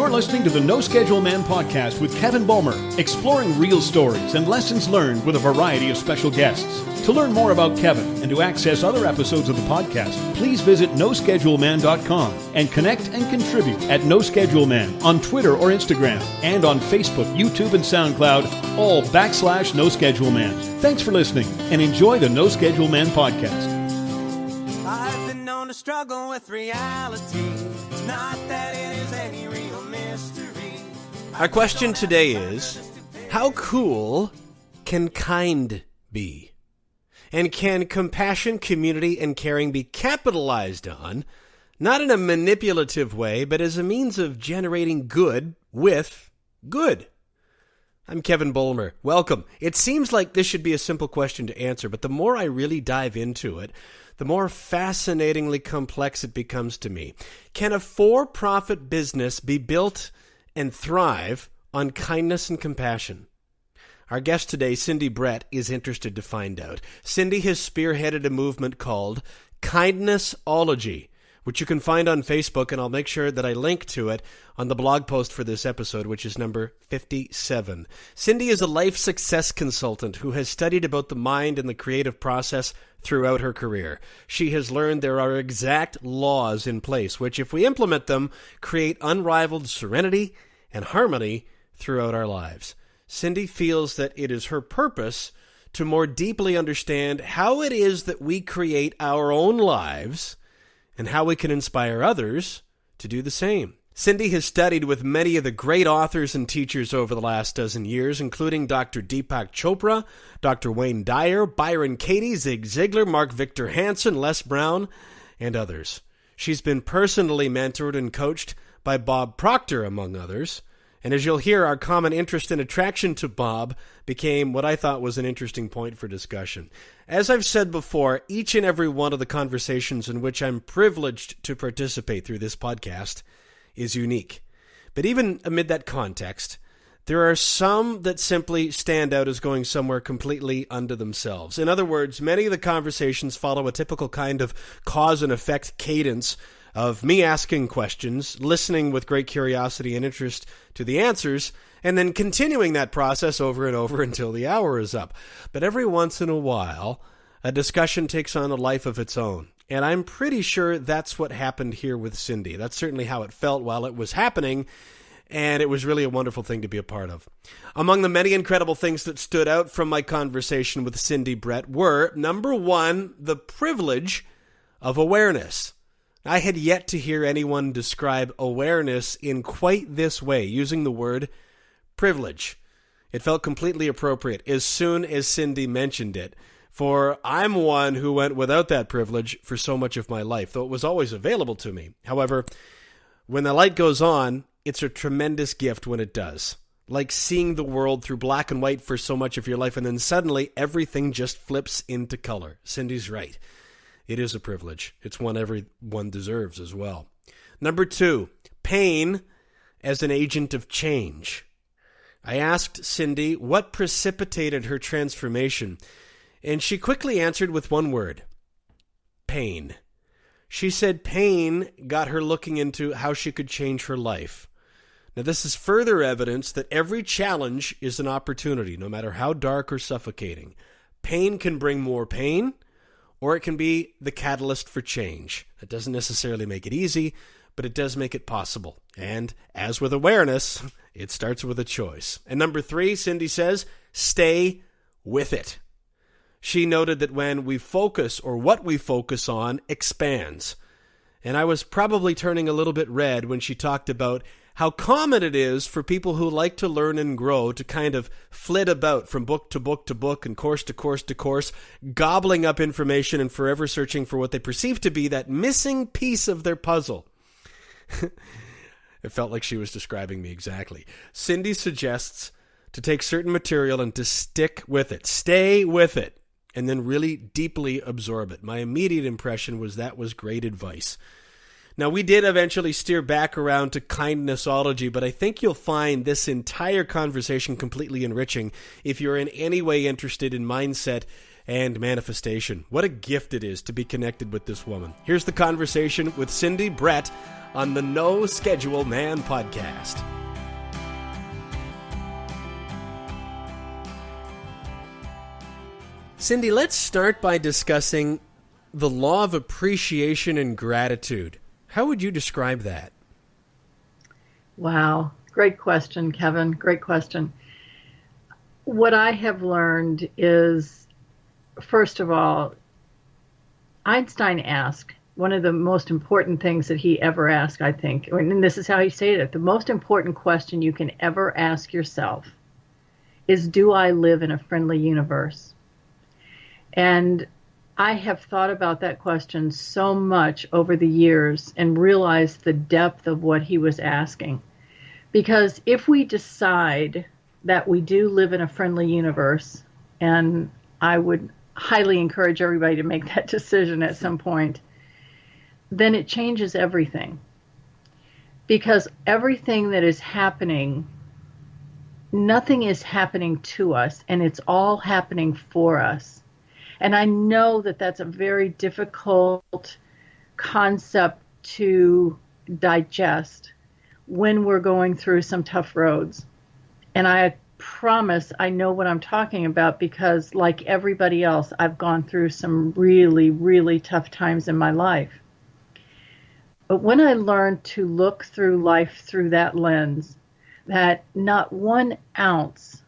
You're listening to the No Schedule Man podcast with Kevin Bulmer, exploring real stories and lessons learned with a variety of special guests. To learn more about Kevin and to access other episodes of the podcast, please visit noscheduleman.com and connect and contribute at No Schedule Man on Twitter or Instagram and on Facebook, YouTube, and SoundCloud, all /No Schedule Man. Thanks for listening and enjoy the No Schedule Man podcast. I've been known to struggle with reality, not that it is any real mystery. Our question today is, how cool can kind be? And can compassion, community, and caring be capitalized on, not in a manipulative way, but as a means of generating good with good? I'm Kevin Bulmer. Welcome. It seems like this should be a simple question to answer, but the more I really dive into it, the more fascinatingly complex it becomes to me. Can a for-profit business be built and thrive on kindness and compassion? Our guest today, Cindy Brett, is interested to find out. Cindy has spearheaded a movement called Kindnessology, which you can find on Facebook, and I'll make sure that I link to it on the blog post for this episode, which is number 57. Cindy is a life success consultant who has studied about the mind and the creative process throughout her career. She has learned there are exact laws in place, which, if we implement them, create unrivaled serenity and harmony throughout our lives. Cindy feels that it is her purpose to more deeply understand how it is that we create our own lives and how we can inspire others to do the same. Cindy has studied with many of the great authors and teachers over the last dozen years, including Dr. Deepak Chopra, Dr. Wayne Dyer, Byron Katie, Zig Ziglar, Victor Hansen, Les Brown, and others. She's been personally mentored and coached by Bob Proctor, among others. And as you'll hear, our common interest and attraction to Bob became what I thought was an interesting point for discussion. As I've said before, each and every one of the conversations in which I'm privileged to participate through this podcast is unique. But even amid that context, there are some that simply stand out as going somewhere completely unto themselves. In other words, many of the conversations follow a typical kind of cause and effect cadence of me asking questions, listening with great curiosity and interest to the answers, and then continuing that process over and over until the hour is up. But every once in a while, a discussion takes on a life of its own. And I'm pretty sure that's what happened here with Cindy. That's certainly how it felt while it was happening, and it was really a wonderful thing to be a part of. Among the many incredible things that stood out from my conversation with Cindy Brett were, number one, the privilege of awareness. I had yet to hear anyone describe awareness in quite this way, using the word privilege. It felt completely appropriate as soon as Cindy mentioned it, for I'm one who went without that privilege for so much of my life, though it was always available to me. However, when the light goes on, it's a tremendous gift when it does. Like seeing the world through black and white for so much of your life, and then suddenly everything just flips into color. Cindy's right. It is a privilege. It's one everyone deserves as well. Number two, pain as an agent of change. I asked Cindy what precipitated her transformation, and she quickly answered with one word: pain. She said pain got her looking into how she could change her life. Now, this is further evidence that every challenge is an opportunity, no matter how dark or suffocating. Pain can bring more pain, or it can be the catalyst for change. It doesn't necessarily make it easy, but it does make it possible. And as with awareness, it starts with a choice. And number three, Cindy says, stay with it. She noted that when we focus, or what we focus on, expands. And I was probably turning a little bit red when she talked about how common it is for people who like to learn and grow to kind of flit about from book to book to book and course to course to course, gobbling up information and forever searching for what they perceive to be that missing piece of their puzzle. It felt like she was describing me exactly. Cindy suggests to take certain material and to stick with it, stay with it, and then really deeply absorb it. My immediate impression was that was great advice. Now, we did eventually steer back around to Kindnessology, but I think you'll find this entire conversation completely enriching if you're in any way interested in mindset and manifestation. What a gift it is to be connected with this woman. Here's the conversation with Cindy Brett on the No Schedule Man podcast. Cindy, let's start by discussing the law of appreciation and gratitude. How would you describe that? Wow. Great question, Kevin. Great question. What I have learned is, first of all, Einstein asked, one of the most important things that he ever asked, I think, and this is how he stated it, the most important question you can ever ask yourself is, do I live in a friendly universe? And I have thought about that question so much over the years and realized the depth of what he was asking. Because if we decide that we do live in a friendly universe, and I would highly encourage everybody to make that decision at some point, then it changes everything. Because everything that is happening, nothing is happening to us, and it's all happening for us. And I know that that's a very difficult concept to digest when we're going through some tough roads. And I promise I know what I'm talking about because, like everybody else, I've gone through some really, really tough times in my life. But when I learned to look through life through that lens, that not 1 ounce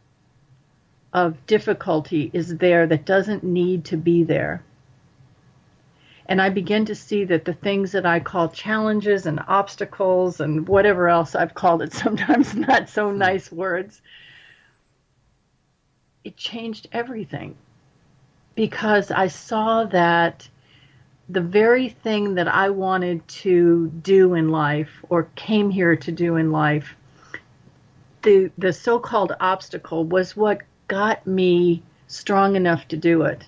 of difficulty is there that doesn't need to be there. And I begin to see that the things that I call challenges and obstacles and whatever else I've called it, sometimes not so nice words, it changed everything. Because I saw that the very thing that I wanted to do in life, or came here to do in life, the so-called obstacle was what got me strong enough to do it.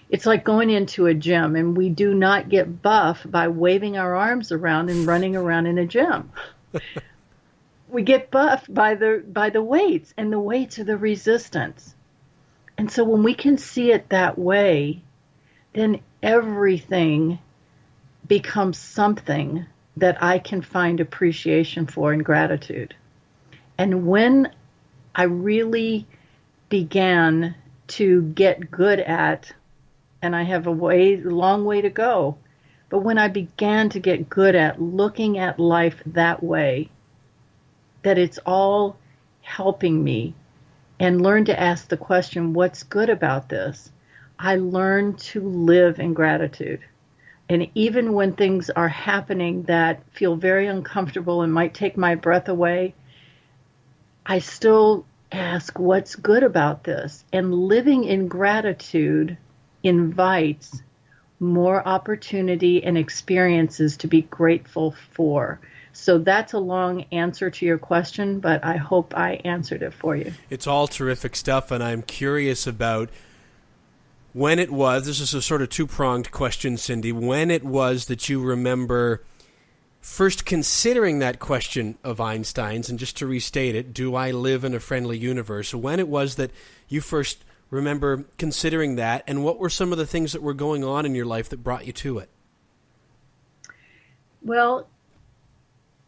It's like going into a gym, and we do not get buff by waving our arms around and running around in a gym. We get buffed by the weights, and the weights are the resistance. And so when we can see it that way, then everything becomes something that I can find appreciation for and gratitude. And when I really began to get good at, and I have a long way to go, but when I began to get good at looking at life that way, that it's all helping me, and learn to ask the question, what's good about this? I learned to live in gratitude. And even when things are happening that feel very uncomfortable and might take my breath away, I still ask, what's good about this? And living in gratitude invites more opportunity and experiences to be grateful for. So that's a long answer to your question, but I hope I answered it for you. It's all terrific stuff, and I'm curious about when it was, this is a sort of two-pronged question, Cindy, when it was that you remember first considering that question of Einstein's, and just to restate it, do I live in a friendly universe? When it was that you first remember considering that, and what were some of the things that were going on in your life that brought you to it? Well,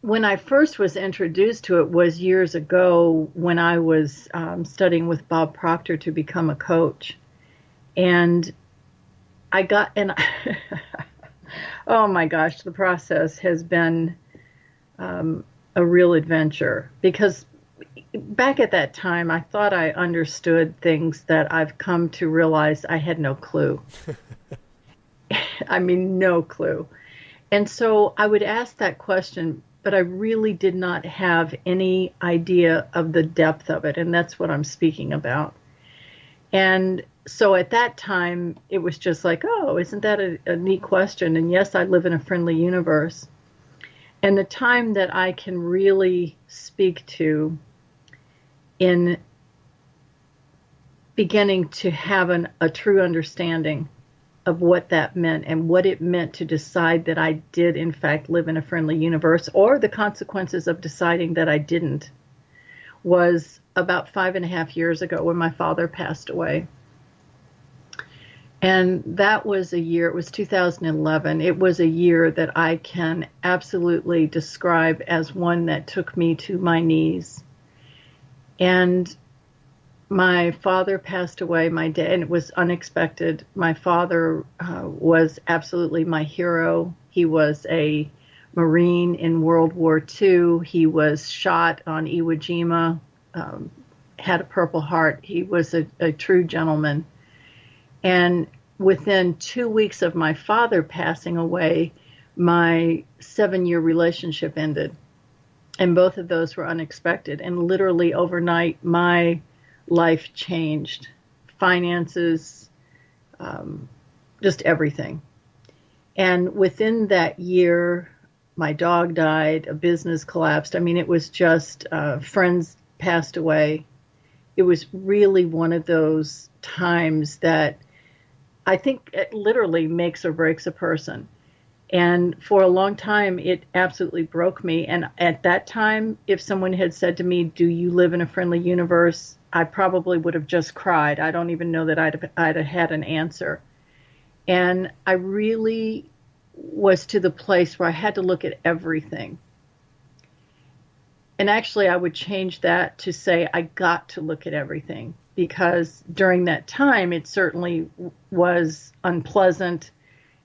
when I first was introduced to it was years ago when I was studying with Bob Proctor to become a coach. And oh my gosh, the process has been a real adventure, because back at that time, I thought I understood things that I've come to realize I had no clue. I mean, no clue. And so I would ask that question, but I really did not have any idea of the depth of it. And that's what I'm speaking about. And so at that time, it was just like, oh, isn't that a neat question? And yes, I live in a friendly universe. And the time that I can really speak to in beginning to have a true understanding of what that meant and what it meant to decide that I did, in fact, live in a friendly universe, or the consequences of deciding that I didn't, was about 5.5 years ago when my father passed away. And that was a year, it was 2011. It was a year that I can absolutely describe as one that took me to my knees. And my father passed away, and it was unexpected. My father was absolutely my hero. He was a Marine in World War II. He was shot on Iwo Jima, had a Purple Heart. He was a true gentleman. And within 2 weeks of my father passing away, my 7-year relationship ended. And both of those were unexpected. And literally overnight, my life changed. Finances, just everything. And within that year, my dog died, a business collapsed. I mean, it was just friends passed away. It was really one of those times that I think it literally makes or breaks a person. And for a long time, it absolutely broke me. And at that time, if someone had said to me, "Do you live in a friendly universe?" I probably would have just cried. I don't even know that I'd have had an answer. And I really was to the place where I had to look at everything. And actually, I would change that to say I got to look at everything, because during that time, it certainly was unpleasant,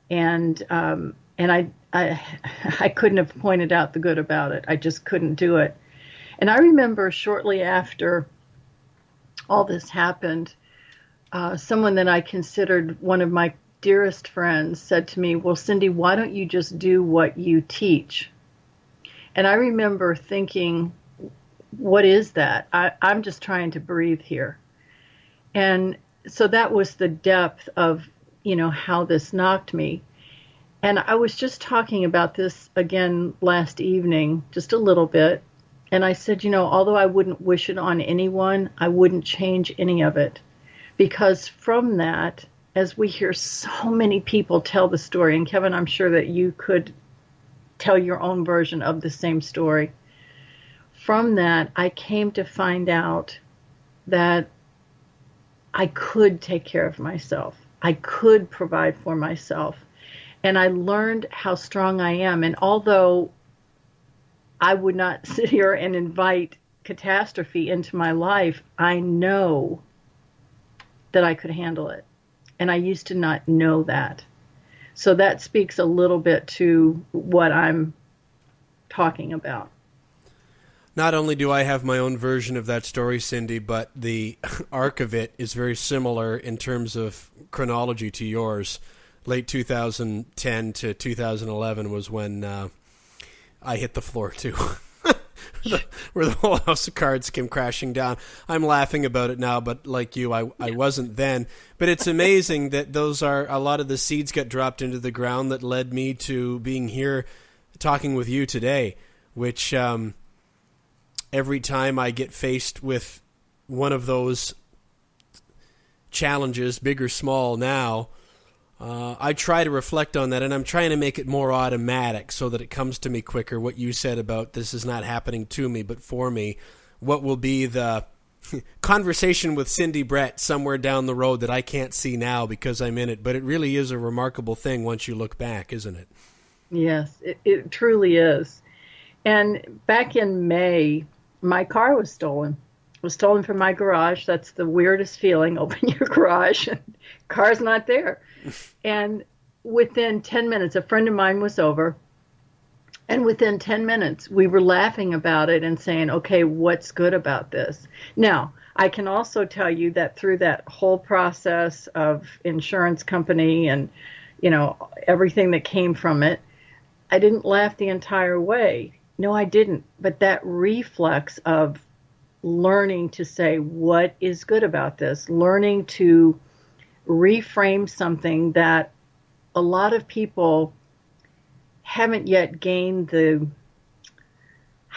and I couldn't have pointed out the good about it. I just couldn't do it. And I remember shortly after all this happened, someone that I considered one of my dearest friends said to me, "Well, Cindy, why don't you just do what you teach?" And I remember thinking, what is that? I'm just trying to breathe here. And so that was the depth of, how this knocked me. And I was just talking about this again last evening, just a little bit. And I said, although I wouldn't wish it on anyone, I wouldn't change any of it. Because from that, as we hear so many people tell the story, and Kevin, I'm sure that you could tell your own version of the same story. From that, I came to find out that I could take care of myself. I could provide for myself. And I learned how strong I am. And although I would not sit here and invite catastrophe into my life, I know that I could handle it. And I used to not know that. So that speaks a little bit to what I'm talking about. Not only do I have my own version of that story, Cindy, but the arc of it is very similar in terms of chronology to yours. Late 2010 to 2011 was when I hit the floor, too, where the whole house of cards came crashing down. I'm laughing about it now, but like you, I wasn't then. But it's amazing that those are a lot of the seeds got dropped into the ground that led me to being here talking with you today, which every time I get faced with one of those challenges, big or small now, I try to reflect on that, and I'm trying to make it more automatic so that it comes to me quicker. What you said about this is not happening to me, but for me, what will be the conversation with Cindy Brett somewhere down the road that I can't see now because I'm in it. But it really is a remarkable thing once you look back, isn't it? Yes, it truly is. And back in May, my car was stolen. It was stolen from my garage. That's the weirdest feeling. Open your garage and car's not there. And within 10 minutes, a friend of mine was over. And within 10 minutes, we were laughing about it and saying, okay, what's good about this? Now, I can also tell you that through that whole process of insurance company and, everything that came from it, I didn't laugh the entire way. No, I didn't. But that reflex of learning to say, what is good about this? Learning to reframe something that a lot of people haven't yet gained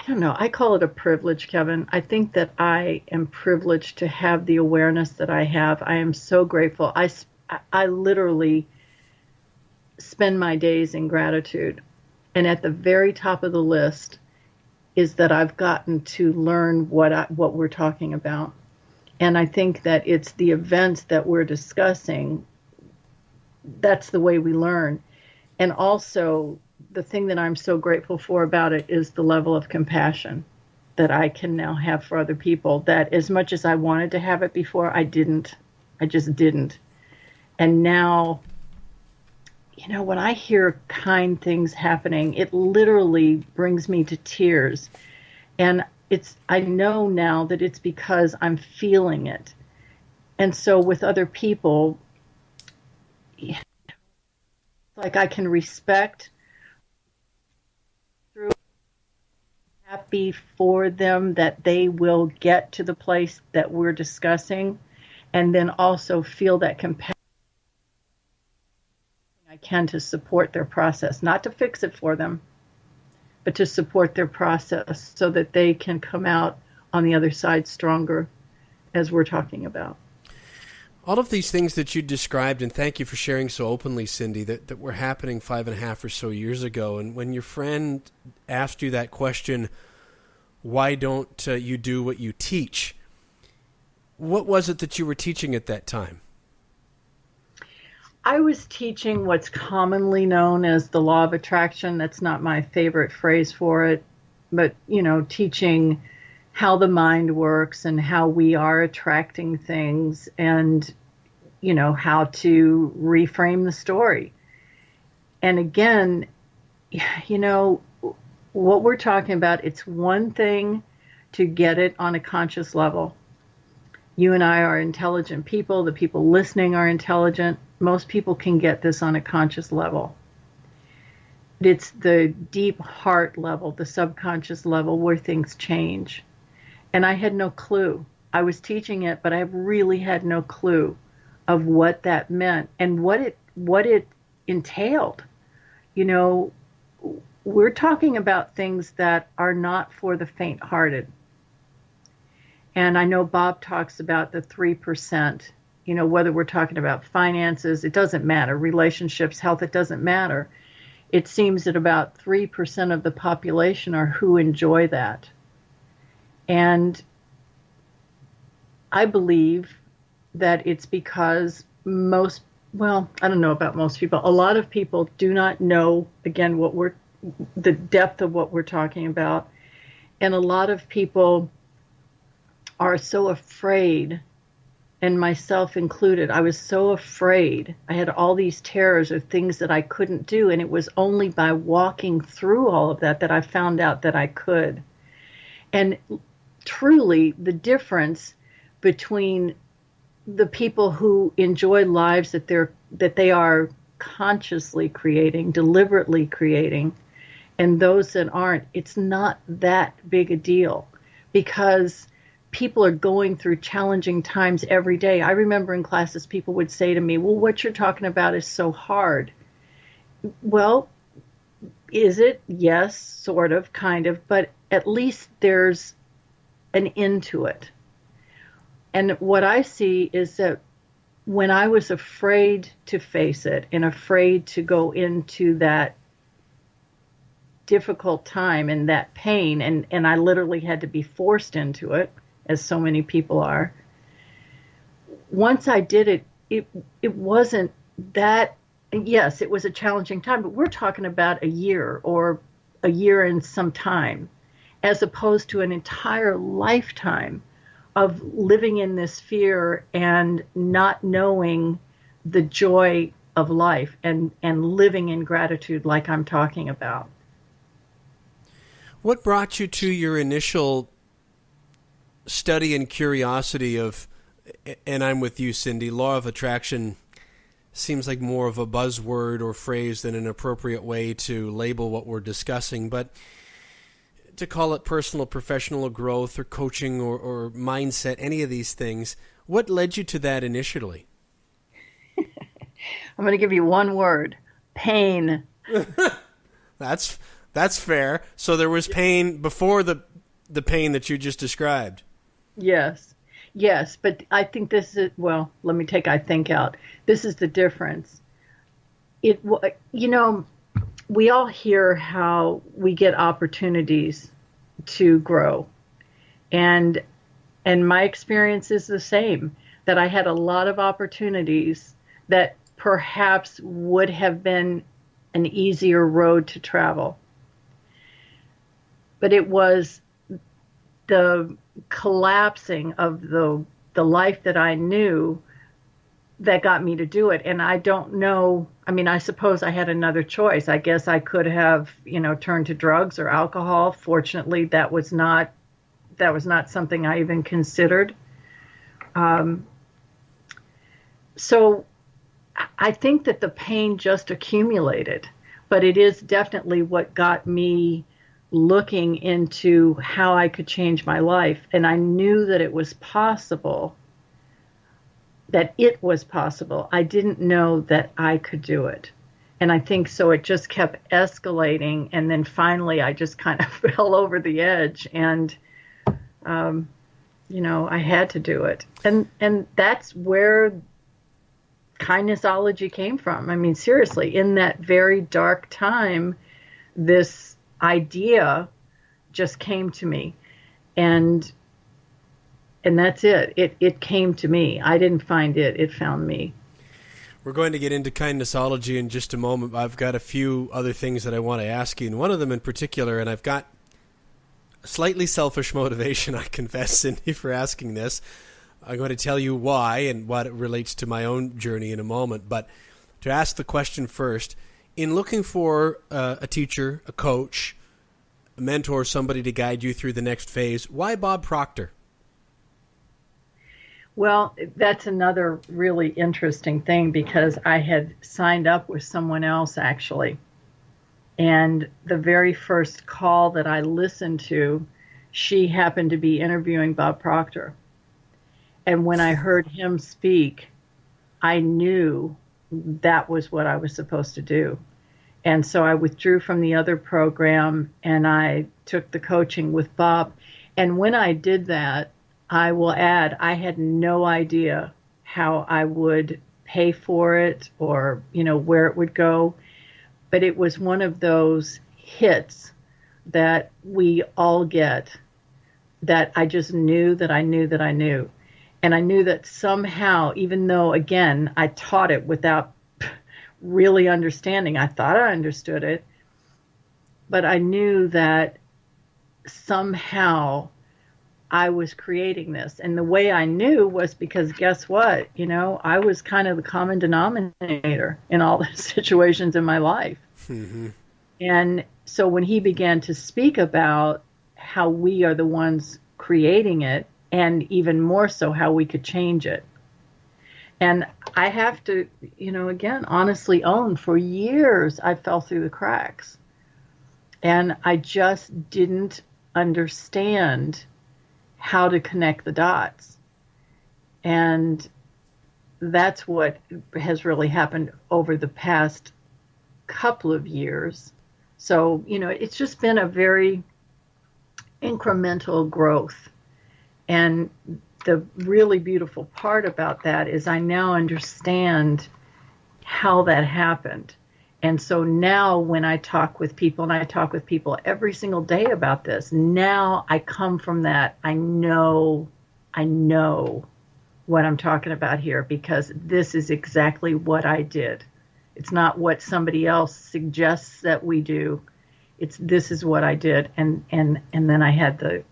I call it a privilege, Kevin. I think that I am privileged to have the awareness that I have. I am so grateful. I literally spend my days in gratitude. And at the very top of the list is that I've gotten to learn what we're talking about. And I think that it's the events that we're discussing that's the way we learn. And also, the thing that I'm so grateful for about it is the level of compassion that I can now have for other people, that as much as I wanted to have it before, I didn't. I just didn't. And now, when I hear kind things happening, it literally brings me to tears. And I know now that it's because I'm feeling it. And so with other people, like I can respect, through, happy for them that they will get to the place that we're discussing, and then also feel that compassion I can to support their process, not to fix it for them, but to support their process so that they can come out on the other side stronger, as we're talking about. All of these things that you described, and thank you for sharing so openly, Cindy, that were happening 5.5 or so years ago. And when your friend asked you that question, why don't you do what you teach? What was it that you were teaching at that time? I was teaching what's commonly known as the law of attraction. That's not my favorite phrase for it, but, teaching how the mind works and how we are attracting things, and, how to reframe the story. And again, what we're talking about, it's one thing to get it on a conscious level. You and I are intelligent people. The people listening are intelligent. Most people can get this on a conscious level. It's the deep heart level, the subconscious level, where things change. And I had no clue. I was teaching it, but I really had no clue of what that meant and what it entailed. We're talking about things that are not for the faint-hearted. And I know Bob talks about the 3%, whether we're talking about finances, it doesn't matter, relationships, health, it doesn't matter. It seems that about 3% of the population are who enjoy that. And I believe that it's because I don't know about most people, a lot of people do not know, again, the depth of what we're talking about. And a lot of people are so afraid, and myself included. I was so afraid. I had all these terrors of things that I couldn't do, and it was only by walking through all of that I found out that I could. And truly, the difference between the people who enjoy lives that they are consciously creating, deliberately creating, and those that aren't, it's not that big a deal, because people are going through challenging times every day. I remember in classes, people would say to me, well, what you're talking about is so hard. Well, is it? Yes, sort of, kind of, but at least there's an end to it. And what I see is that when I was afraid to face it and afraid to go into that difficult time and that pain, and I literally had to be forced into it, as so many people are. Once I did it, it wasn't that, yes, it was a challenging time, but we're talking about a year or a year and some time, as opposed to an entire lifetime of living in this fear and not knowing the joy of life and living in gratitude like I'm talking about. What brought you to your initial study and curiosity of, and I'm with you, Cindy, law of attraction seems like more of a buzzword or phrase than an appropriate way to label what we're discussing, but to call it personal, professional growth or coaching or mindset, any of these things, what led you to that initially? I'm going to give you one word: pain. That's fair. So there was pain before the pain that you just described. Yes, but I think this is, well, let me take I think out. This is the difference. We all hear how we get opportunities to grow. And my experience is the same, that I had a lot of opportunities that perhaps would have been an easier road to travel. But it was the collapsing of the life that I knew that got me to do it. And I don't know, I mean, I suppose I had another choice. I guess I could have, turned to drugs or alcohol. Fortunately, that was not something I even considered. So I think that the pain just accumulated, but it is definitely what got me looking into how I could change my life. And I knew that it was possible, I didn't know that I could do it. And I think so it just kept escalating. And then finally I just kind of fell over the edge and, I had to do it. And that's where Kindnessology came from. I mean, seriously, in that very dark time, this idea just came to me, and that's it. It came to me. I didn't find it. It found me. We're going to get into Kindnessology in just a moment. I've got a few other things that I want to ask you, and one of them in particular, and I've got a slightly selfish motivation, I confess, Cindy, for asking this. I'm going to tell you why and what it relates to my own journey in a moment. But to ask the question first, in looking for a teacher, a coach, a mentor, somebody to guide you through the next phase, why Bob Proctor? Well, that's another really interesting thing, because I had signed up with someone else, actually. And the very first call that I listened to, she happened to be interviewing Bob Proctor. And when I heard him speak, I knew that was what I was supposed to do. And so I withdrew from the other program and I took the coaching with Bob. And when I did that, I will add, I had no idea how I would pay for it or, where it would go. But it was one of those hits that we all get, that I just knew that I knew that I knew. And I knew that somehow, even though, again, I taught it without really understanding, I thought I understood it, but I knew that somehow I was creating this. And the way I knew was because guess what? I was kind of the common denominator in all the situations in my life. Mm-hmm. And so when he began to speak about how we are the ones creating it, and even more so how we could change it. And I have to, again, honestly own, for years I fell through the cracks. And I just didn't understand how to connect the dots. And that's what has really happened over the past couple of years. So, it's just been a very incremental growth. And the really beautiful part about that is I now understand how that happened. And so now when I talk with people, and I talk with people every single day about this, now I come from that. I know what I'm talking about here, because this is exactly what I did. It's not what somebody else suggests that we do. This is what I did. And then I had the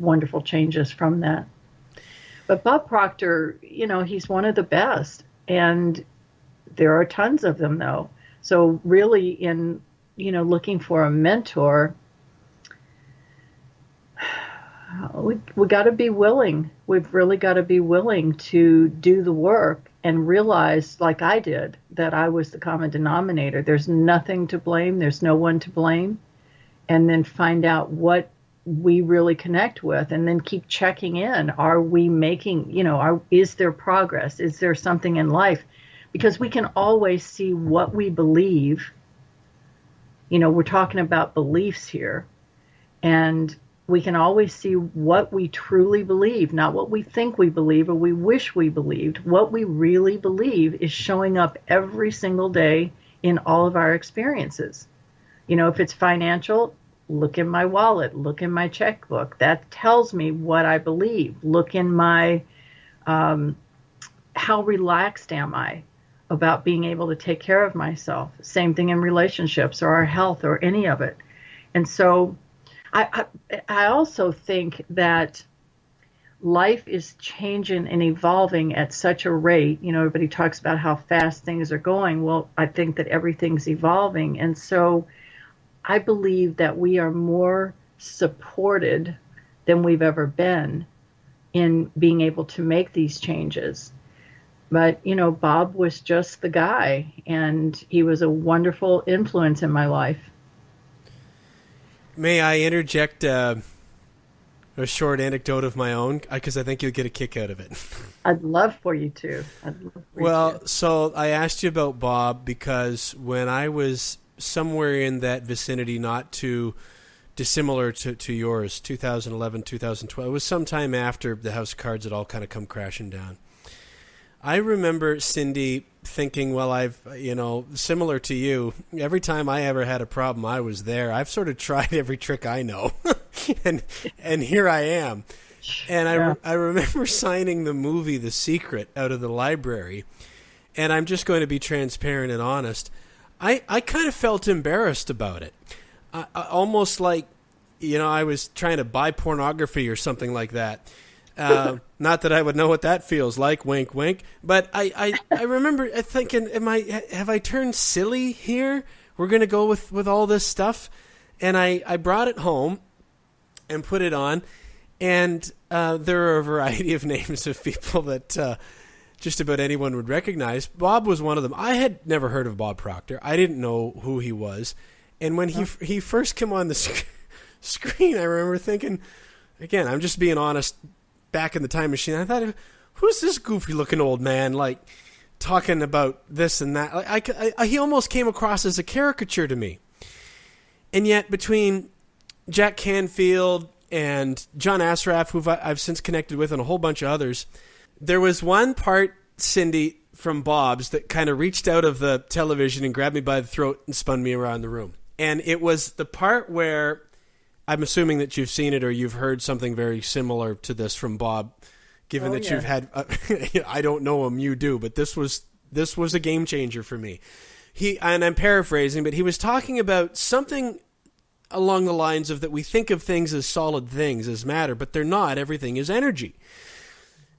wonderful changes from that. But Bob Proctor, he's one of the best. And there are tons of them, though. So really in, looking for a mentor, we got to be willing. We've really got to be willing to do the work and realize, like I did, that I was the common denominator. There's nothing to blame. There's no one to blame. And then find out what we really connect with, and then keep checking in. Are we making, is there progress? Is there something in life? Because we can always see what we believe. We're talking about beliefs here. And we can always see what we truly believe, not what we think we believe or we wish we believed. What we really believe is showing up every single day in all of our experiences. If it's financial, look in my wallet, look in my checkbook. That tells me what I believe. Look in my, how relaxed am I? about being able to take care of myself. Same thing in relationships or our health or any of it. And so I also think that life is changing and evolving at such a rate. You know, everybody talks about how fast things are going. Well, I think that everything's evolving. And so I believe that we are more supported than we've ever been in being able to make these changes. But, you know, Bob was just the guy, and he was a wonderful influence in my life. May I interject a short anecdote of my own? Because I think you'll get a kick out of it. I'd love for you to. So I asked you about Bob because when I was somewhere in that vicinity, not too dissimilar to yours, 2011, 2012, it was sometime after the House of Cards had all kind of come crashing down. I remember, Cindy, thinking, well, similar to you, every time I ever had a problem, I was there. I've sort of tried every trick I know, and here I am. And I remember signing the movie The Secret out of the library, and I'm just going to be transparent and honest. I kind of felt embarrassed about it, almost like, I was trying to buy pornography or something like that. Not that I would know what that feels like, wink, wink. But I remember thinking, have I turned silly here? We're going to go with all this stuff. And I brought it home and put it on. And there are a variety of names of people that just about anyone would recognize. Bob was one of them. I had never heard of Bob Proctor. I didn't know who he was. And when he first came on the screen, I remember thinking, again, I'm just being honest, back in the time machine, I thought, who's this goofy-looking old man, like, talking about this and that? He almost came across as a caricature to me. And yet, between Jack Canfield and John Asraf, who I've since connected with, and a whole bunch of others, there was one part, Cindy, from Bob's that kind of reached out of the television and grabbed me by the throat and spun me around the room. And it was the part where, I'm assuming that you've seen it or you've heard something very similar to this from Bob, given that you've had, I don't know him, you do, but this was a game changer for me. And I'm paraphrasing, but he was talking about something along the lines of that we think of things as solid things, as matter, but they're not. Everything is energy.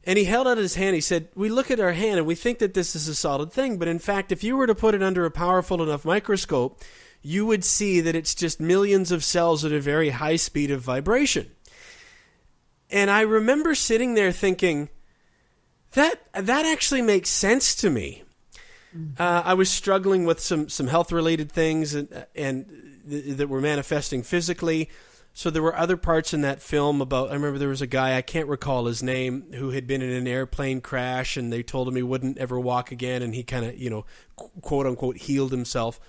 And he held out his hand. He said, we look at our hand and we think that this is a solid thing, but in fact, if you were to put it under a powerful enough microscope, you would see that it's just millions of cells at a very high speed of vibration. And I remember sitting there thinking, that actually makes sense to me. I was struggling with some health-related things and that were manifesting physically. So there were other parts in that film about, I remember there was a guy, I can't recall his name, who had been in an airplane crash, and they told him he wouldn't ever walk again, and he kind of, quote-unquote, healed himself.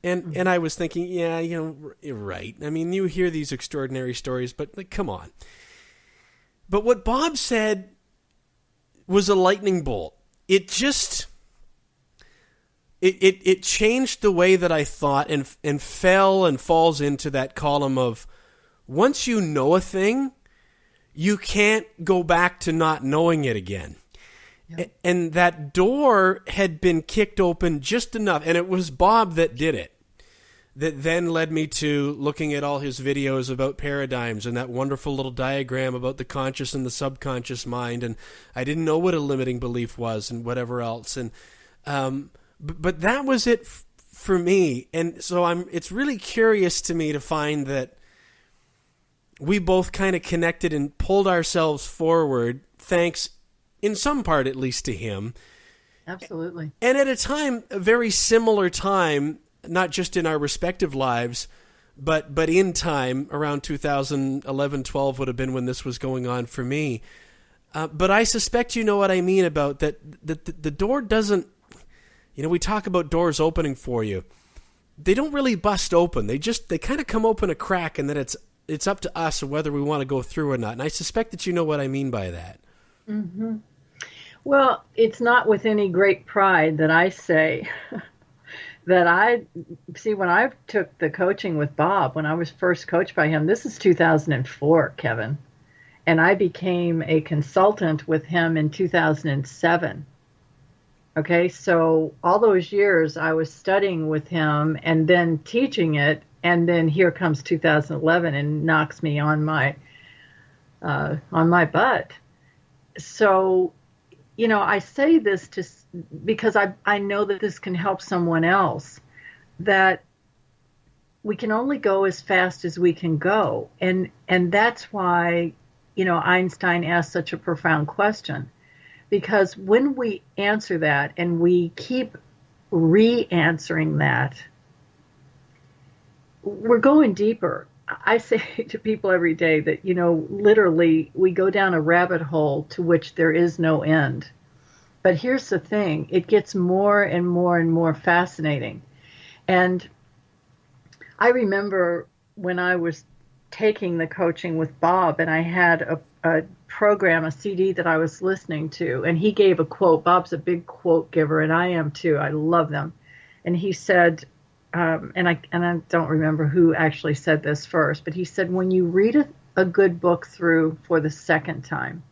And I was thinking, yeah, you're right. I mean, you hear these extraordinary stories, but like, come on. But what Bob said was a lightning bolt. It just, it changed the way that I thought and fell and falls into that column of, once you know a thing, you can't go back to not knowing it again. Yep. And that door had been kicked open just enough, and it was Bob that did it, that then led me to looking at all his videos about paradigms and that wonderful little diagram about the conscious and the subconscious mind. And I didn't know what a limiting belief was and whatever else. And but that was it for me. And so it's really curious to me to find that we both kind of connected and pulled ourselves forward, thanks in some part at least to him. Absolutely. And at a very similar time, not just in our respective lives, but in time, around 2011-12 would have been when this was going on for me. But I suspect you know what I mean about that the door doesn't, we talk about doors opening for you. They don't really bust open. They kind of come open a crack, and then it's up to us whether we want to go through or not. And I suspect that you know what I mean by that. Mm-hmm. Well, it's not with any great pride that I say that when I took the coaching with Bob, when I was first coached by him, this is 2004, Kevin, and I became a consultant with him in 2007. Okay, so all those years I was studying with him and then teaching it, and then here comes 2011 and knocks me on my butt. So, I say this because I know that this can help someone else, that we can only go as fast as we can go, and that's why Einstein asked such a profound question. Because when we answer that and we keep re-answering that, we're going deeper. I say to people every day that, literally we go down a rabbit hole to which there is no end. But here's the thing, it gets more and more and more fascinating. And I remember when I was taking the coaching with Bob, and I had a program, a CD that I was listening to, and he gave a quote. Bob's a big quote giver, and I am too. I love them. And he said, and I don't remember who actually said this first, but he said, when you read a good book through for the second time,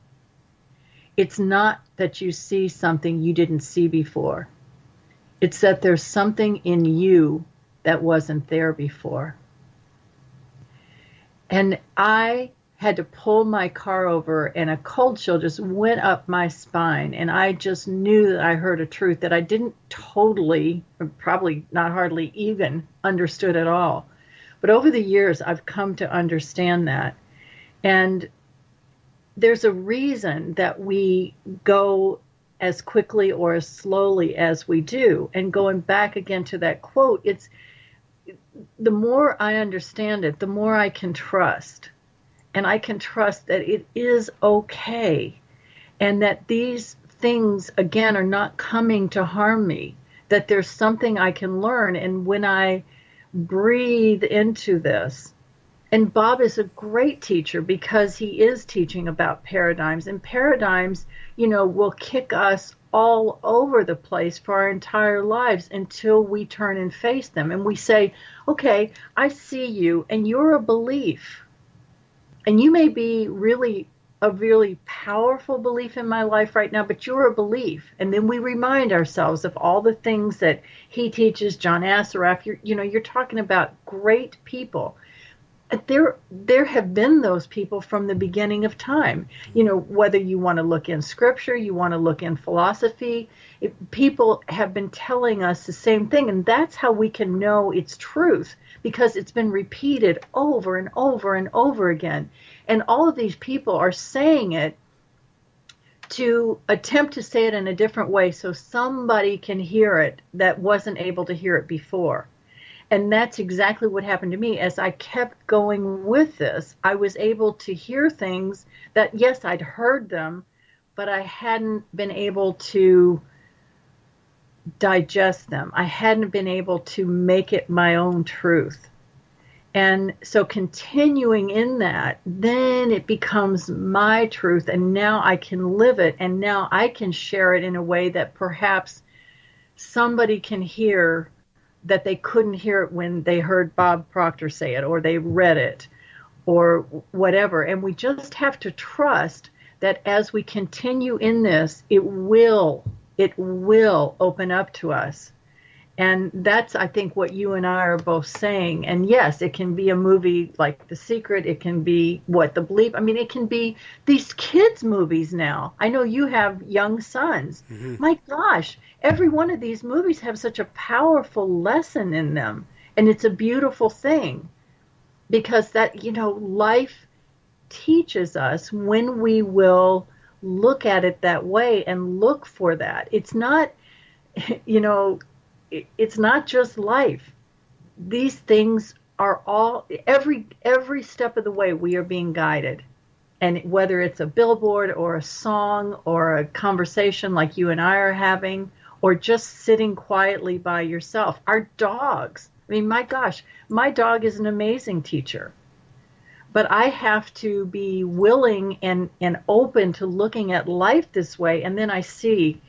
it's not that you see something you didn't see before. It's that there's something in you that wasn't there before. And I had to pull my car over, and a cold chill just went up my spine, and I just knew that I heard a truth that I didn't totally, or probably not hardly even, understood at all. But over the years, I've come to understand that. And there's a reason that we go as quickly or as slowly as we do. And going back again to that quote, it's the more I understand it, the more I can trust. And I can trust that it is okay, and that these things, again, are not coming to harm me, that there's something I can learn. And when I breathe into this, and Bob is a great teacher because he is teaching about paradigms, and paradigms, will kick us all over the place for our entire lives until we turn and face them. And we say, okay, I see you, and you're a belief. And you may be a really powerful belief in my life right now, but you're a belief. And then we remind ourselves of all the things that he teaches, John Assaraf. You're talking about great people. There have been those people from the beginning of time. Whether you want to look in scripture, you want to look in philosophy, people have been telling us the same thing. And that's how we can know it's truth, because it's been repeated over and over and over again. And all of these people are saying it to attempt to say it in a different way so somebody can hear it that wasn't able to hear it before. And that's exactly what happened to me. As I kept going with this, I was able to hear things that, yes, I'd heard them, but I hadn't been able to digest them. I hadn't been able to make it my own truth. And so continuing in that, then it becomes my truth, and now I can live it, and now I can share it in a way that perhaps somebody can hear that they couldn't hear it when they heard Bob Proctor say it, or they read it, or whatever. And we just have to trust that as we continue in this, it will open up to us. And that's, I think, what you and I are both saying. And yes, it can be a movie like The Secret. It can be The Belief. I mean, it can be these kids' movies now. I know you have young sons. Mm-hmm. My gosh, every one of these movies have such a powerful lesson in them. And it's a beautiful thing, because that, life teaches us when we will look at it that way and look for that. It's not, it's not just life. These things are all, every step of the way we are being guided. And whether it's a billboard or a song or a conversation like you and I are having, or just sitting quietly by yourself. Our dogs, I mean, my gosh, my dog is an amazing teacher. But I have to be willing and open to looking at life this way. And then I see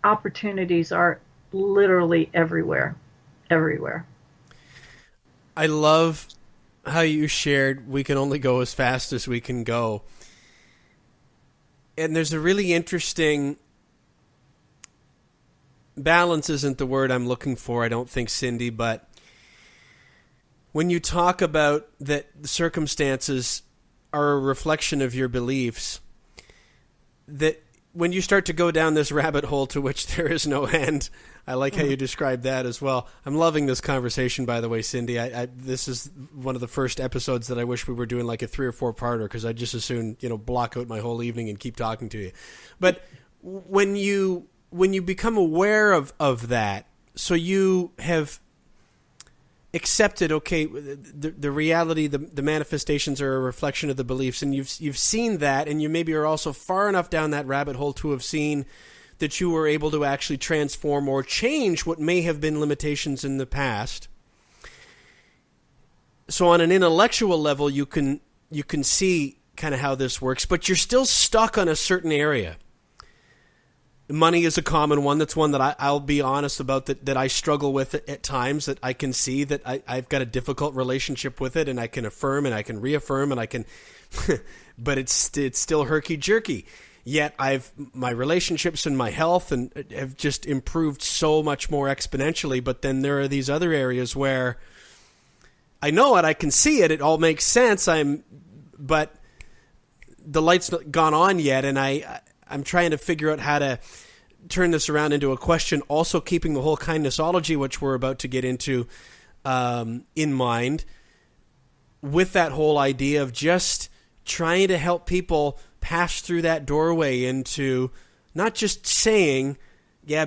opportunities are literally everywhere. I love how you shared we can only go as fast as we can go. And there's a really interesting balance isn't the word I'm looking for, I don't think, Cindy, but when you talk about that the circumstances are a reflection of your beliefs, that when you start to go down this rabbit hole to which there is no end, I like how you described that as well. I'm loving this conversation, by the way, Cindy. This is one of the first episodes that I wish we were doing like a 3 or 4 parter, because I'd just as soon, block out my whole evening and keep talking to you. But when you become aware of that, so you have accepted, okay, the reality, the manifestations are a reflection of the beliefs, and you've seen that, and you maybe are also far enough down that rabbit hole to have seen that you were able to actually transform or change what may have been limitations in the past. So on an intellectual level, you can see kind of how this works, but you're still stuck on a certain area. Money is a common one. That's one that I'll be honest about, that I struggle with at times, that I can see that I've got a difficult relationship with it, and I can affirm and I can reaffirm and I can, but it's still herky-jerky. Yet my relationships and my health and have just improved so much more exponentially. But then there are these other areas where I know it, I can see it, it all makes sense. But the light's not gone on yet, and I'm trying to figure out how to turn this around into a question, also keeping the whole kindnessology, which we're about to get into, in mind, with that whole idea of just trying to help people pass through that doorway into not just saying,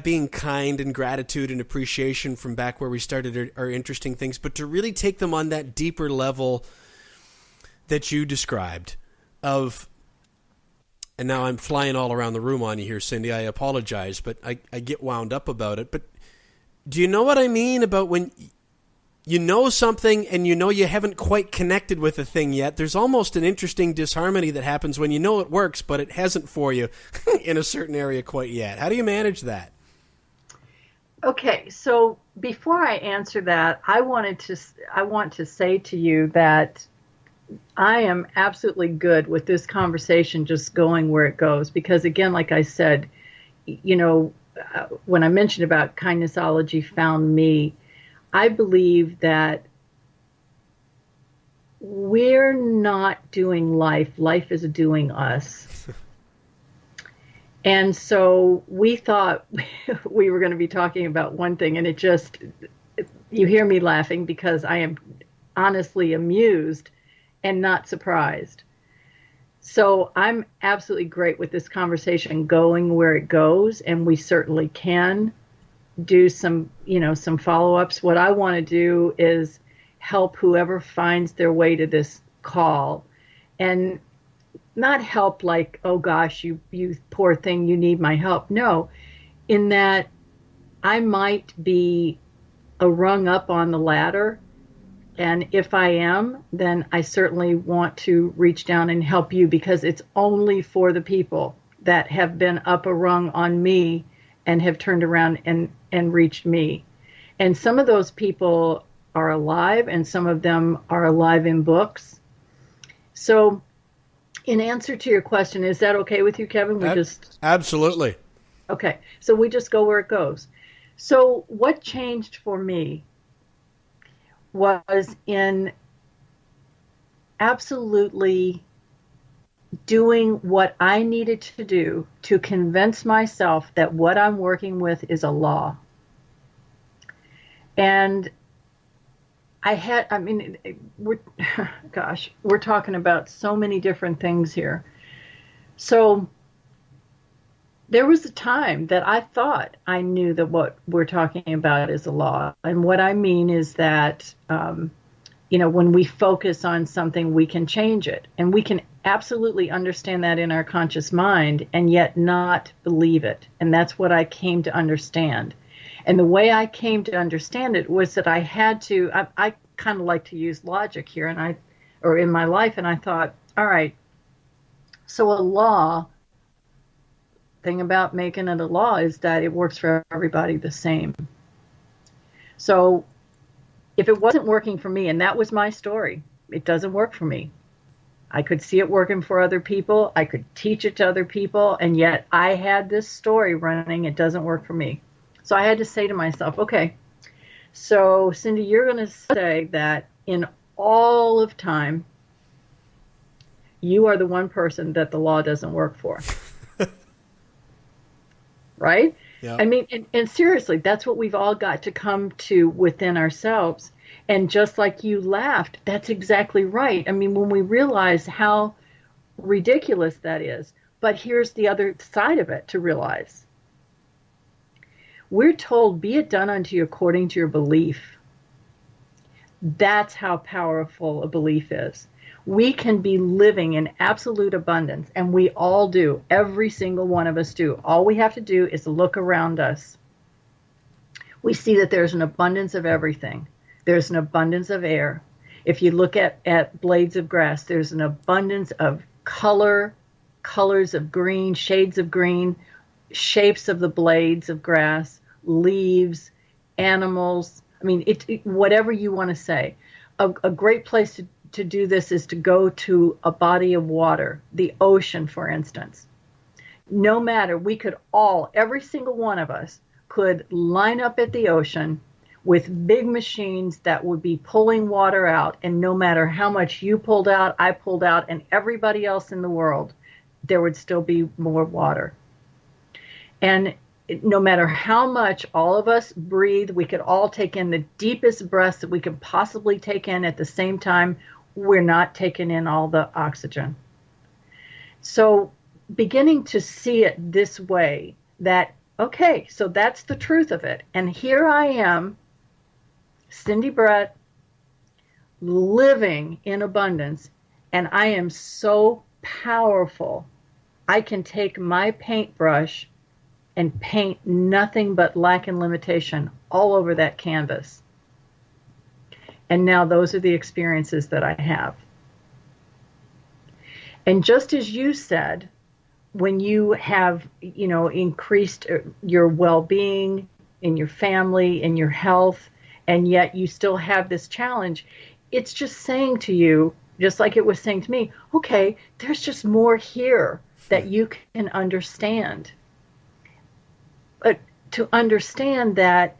being kind and gratitude and appreciation from back where we started are interesting things, but to really take them on that deeper level that you described of. And now I'm flying all around the room on you here, Cindy. I apologize, but I get wound up about it. But do you know what I mean about when you know something and you know you haven't quite connected with a thing yet? There's almost an interesting disharmony that happens when you know it works, but it hasn't for you in a certain area quite yet. How do you manage that? Okay, so before I answer that, I want to say to you that I am absolutely good with this conversation just going where it goes, because again, like I said, when I mentioned about Kindnessology found me, I believe that we're not doing life. Life is doing us. And so we thought we were going to be talking about one thing, and you hear me laughing because I am honestly amused and not surprised. So I'm absolutely great with this conversation going where it goes, and we certainly can do some follow-ups. What I want to do is help whoever finds their way to this call, and not help like, oh gosh, you poor thing, you need my help. No, in that I might be a rung up on the ladder, and if I am, then I certainly want to reach down and help you, because it's only for the people that have been up a rung on me and have turned around and reached me. And some of those people are alive, and some of them are alive in books. So in answer to your question, is that okay with you, Kevin? Absolutely. Okay, so we just go where it goes. So what changed for me was in absolutely doing what I needed to do to convince myself that what I'm working with is a law. And we're talking about so many different things here. So there was a time that I thought I knew that what we're talking about is a law. And what I mean is that, when we focus on something, we can change it. And we can absolutely understand that in our conscious mind and yet not believe it. And that's what I came to understand. And the way I came to understand it was that I had to, I kind of like to use logic here, or in my life, and I thought, all right, so a law, thing about making it a law is that it works for everybody the same. So if it wasn't working for me, and that was my story, it doesn't work for me. I could see it working for other people. I could teach it to other people. And yet I had this story running. It doesn't work for me. So I had to say to myself, okay, so Cindy, you're going to say that in all of time, you are the one person that the law doesn't work for. Right? Yeah. I mean, and seriously, that's what we've all got to come to within ourselves. And just like you laughed, that's exactly right. I mean, when we realize how ridiculous that is, but here's the other side of it to realize. We're told, be it done unto you according to your belief. That's how powerful a belief is. We can be living in absolute abundance, and we all do. Every single one of us do. All we have to do is look around us. We see that there's an abundance of everything. There's an abundance of air. If you look at blades of grass, there's an abundance of colors of green, shades of green, shapes of the blades of grass, leaves, animals. I mean, whatever you want to say. A great place to do this is to go to a body of water, the ocean, for instance. No matter, we could all, every single one of us, could line up at the ocean with big machines that would be pulling water out, and no matter how much you pulled out, I pulled out, and everybody else in the world, there would still be more water. And no matter how much all of us breathe, we could all take in the deepest breaths that we could possibly take in at the same time. We're not taking in all the oxygen. So beginning to see it this way, that, okay, so that's the truth of it. And here I am, Cindy Brett, living in abundance, and I am so powerful. I can take my paintbrush and paint nothing but lack and limitation all over that canvas. And now those are the experiences that I have. And just as you said, when you have, increased your well-being in your family, in your health, and yet you still have this challenge, it's just saying to you, just like it was saying to me, okay, there's just more here that you can understand. But to understand that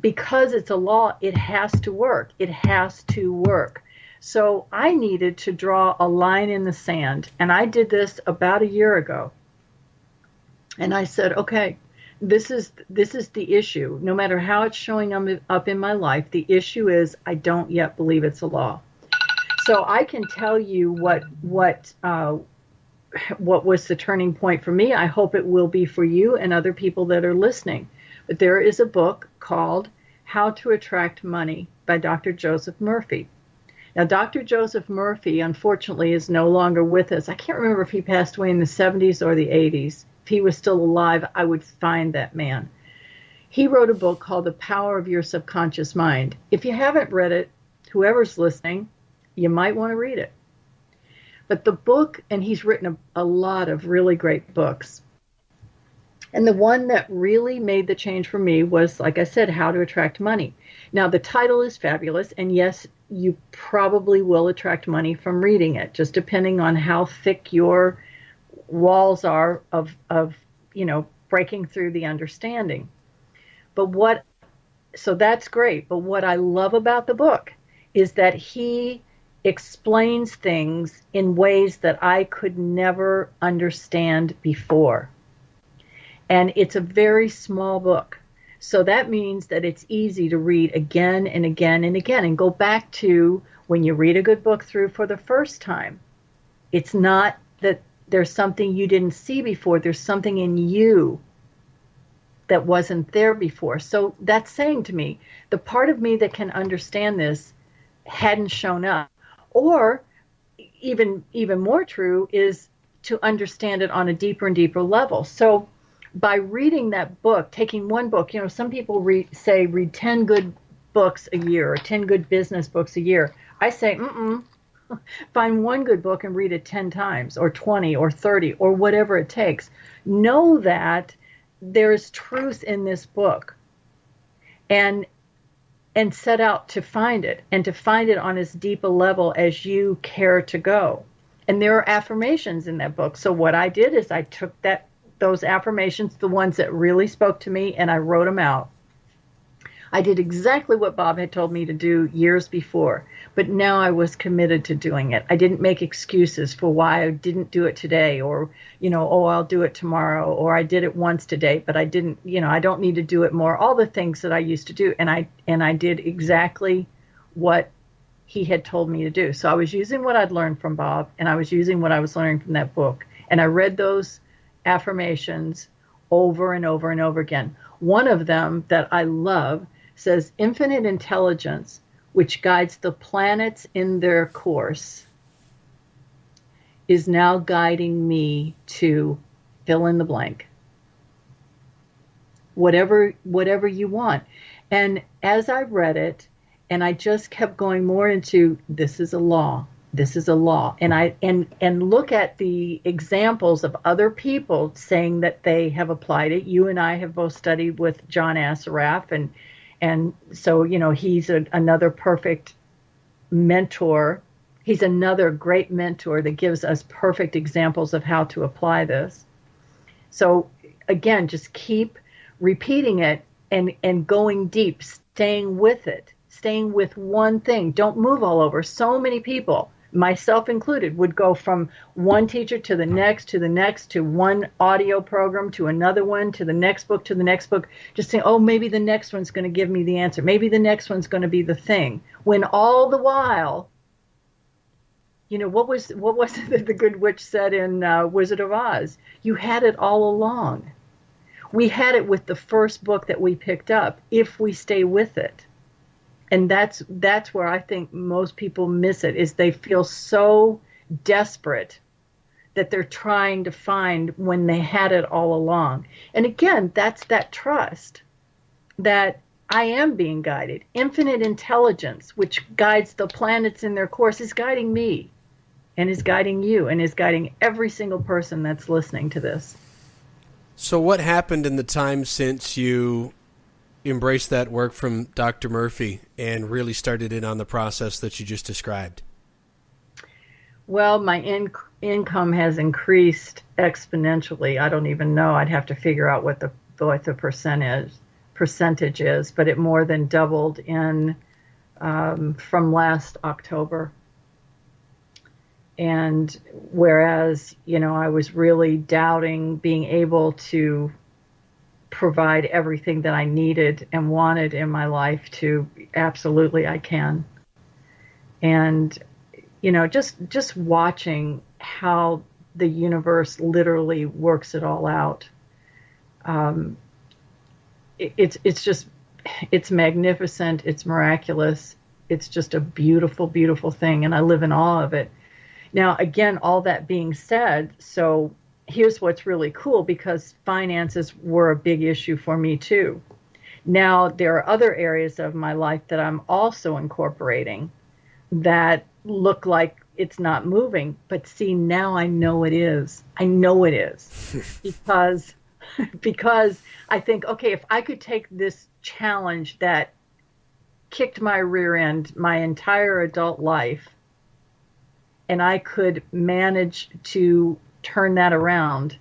because it's a law, it has to work. It has to work. So I needed to draw a line in the sand. And I did this about a year ago. And I said, okay, this is the issue. No matter how it's showing up in my life, the issue is I don't yet believe it's a law. So I can tell you what was the turning point for me. I hope it will be for you and other people that are listening. But there is a book called How to Attract Money by Dr. Joseph Murphy. Now, Dr. Joseph Murphy, unfortunately, is no longer with us. I can't remember if he passed away in the 70s or the 80s. If he was still alive, I would find that man. He wrote a book called The Power of Your Subconscious Mind. If you haven't read it, whoever's listening, you might want to read it. But the book, and he's written a lot of really great books. And the one that really made the change for me was, like I said, How to Attract Money. Now, the title is fabulous, and yes, you probably will attract money from reading it, just depending on how thick your walls are of breaking through the understanding. So that's great. But what I love about the book is that he explains things in ways that I could never understand before. And it's a very small book. So that means that it's easy to read again and again and again and go back to when you read a good book through for the first time. It's not that there's something you didn't see before. There's something in you that wasn't there before. So that's saying to me, the part of me that can understand this hadn't shown up. Or even more true is to understand it on a deeper and deeper level. So by reading that book, taking one book, some people read 10 good books a year or 10 good business books a year. I say, find one good book and read it 10 times or 20 or 30 or whatever it takes. Know that there's truth in this book and set out to find it and to find it on as deep a level as you care to go. And there are affirmations in that book. So what I did is I took that those affirmations, the ones that really spoke to me, and I wrote them out. I did exactly what Bob had told me to do years before, but now I was committed to doing it. I didn't make excuses for why I didn't do it today, or, oh, I'll do it tomorrow, or I did it once today, but I didn't, I don't need to do it more. All the things that I used to do, and I did exactly what he had told me to do. So I was using what I'd learned from Bob, and I was using what I was learning from that book, and I read those affirmations over and over and over again. One of them that I love says, infinite intelligence, which guides the planets in their course, is now guiding me to fill in the blank. Whatever you want. And as I read it, and I just kept going more into, this is a law. This is a law. And look at the examples of other people saying that they have applied it. You and I have both studied with John Assaraf, and so, he's another perfect mentor. He's another great mentor that gives us perfect examples of how to apply this. So again, just keep repeating it and going deep, staying with it, staying with one thing. Don't move all over. So many people, myself included, would go from one teacher to the next, to one audio program, to another one, to the next book, just saying, oh, maybe the next one's going to give me the answer. Maybe the next one's going to be the thing. When all the while, what was it the good witch said in Wizard of Oz? You had it all along. We had it with the first book that we picked up, if we stay with it. And that's where I think most people miss it, is they feel so desperate that they're trying to find when they had it all along. And again, that's that trust that I am being guided. Infinite intelligence, which guides the planets in their course, is guiding me, and is guiding you, and is guiding every single person that's listening to this. So what happened in the time since you embraced that work from Dr. Murphy and really started in on the process that you just described? Well, my income has increased exponentially. I don't even know. I'd have to figure out what the percentage is, but it more than doubled from last October. And whereas, I was really doubting being able to provide everything that I needed and wanted in my life, to absolutely I can. And, just watching how the universe literally works it all out. It's magnificent. It's miraculous. It's just a beautiful, beautiful thing. And I live in awe of it. Now, again, all that being said, so here's what's really cool, because finances were a big issue for me too. Now, there are other areas of my life that I'm also incorporating that look like it's not moving. But see, now I know it is. I know it is. because I think, okay, if I could take this challenge that kicked my rear end my entire adult life, and I could manage to turn that around,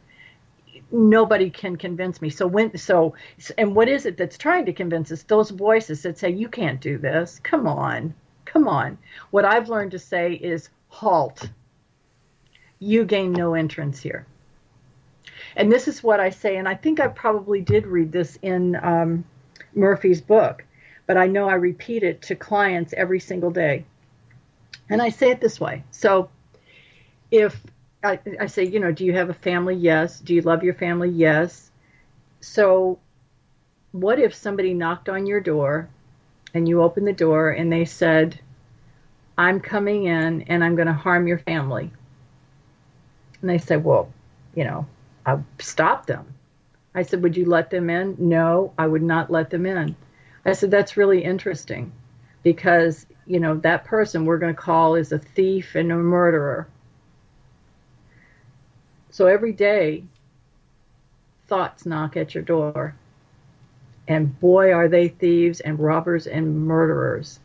nobody can convince me. And what is it that's trying to convince us? Those voices that say, you can't do this. Come on. What I've learned to say is, halt. You gain no entrance here. And this is what I say, and I think I probably did read this in Murphy's book, but I know I repeat it to clients every single day. And I say it this way. So if I say, do you have a family? Yes. Do you love your family? Yes. So what if somebody knocked on your door and you opened the door and they said, I'm coming in and I'm going to harm your family? And they said, well, I'll stop them. I said, would you let them in? No, I would not let them in. I said, that's really interesting, because that person we're going to call is a thief and a murderer. So every day, thoughts knock at your door. And boy, are they thieves and robbers and murderers.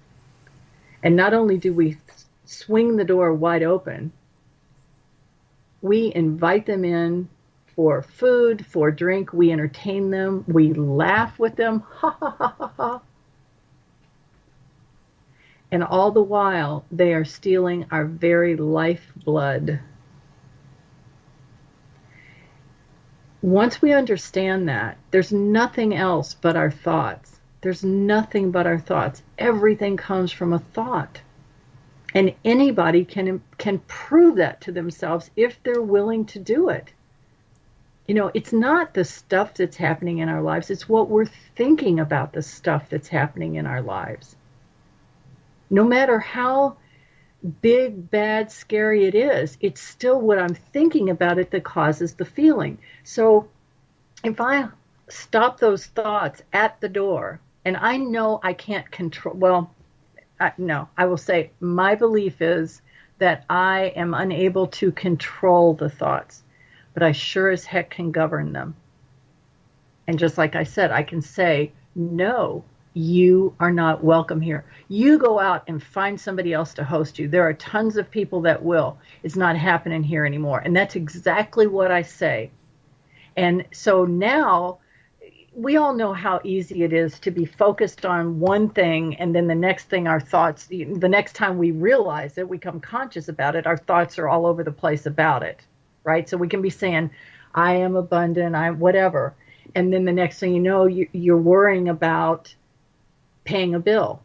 And not only do we swing the door wide open, we invite them in for food, for drink. We entertain them. We laugh with them. Ha ha ha ha ha. And all the while, they are stealing our very lifeblood. Once we understand that, there's nothing else but our thoughts. There's nothing but our thoughts. Everything comes from a thought. And anybody can prove that to themselves if they're willing to do it. You know, it's not the stuff that's happening in our lives. It's what we're thinking about the stuff that's happening in our lives. No matter how big, bad, scary it is, it's still what I'm thinking about it that causes the feeling. So if I stop those thoughts at the door, and I know I can't control, I will say my belief is that I am unable to control the thoughts, but I sure as heck can govern them. And just like I said, I can say, no, you are not welcome here. You go out and find somebody else to host you. There are tons of people that will. It's not happening here anymore. And that's exactly what I say. And so now we all know how easy it is to be focused on one thing, and then the next thing our thoughts, the next time we realize it, we become conscious about it, our thoughts are all over the place about it, right? So we can be saying, I am abundant, I'm whatever. And then the next thing you know, you're worrying about paying a bill.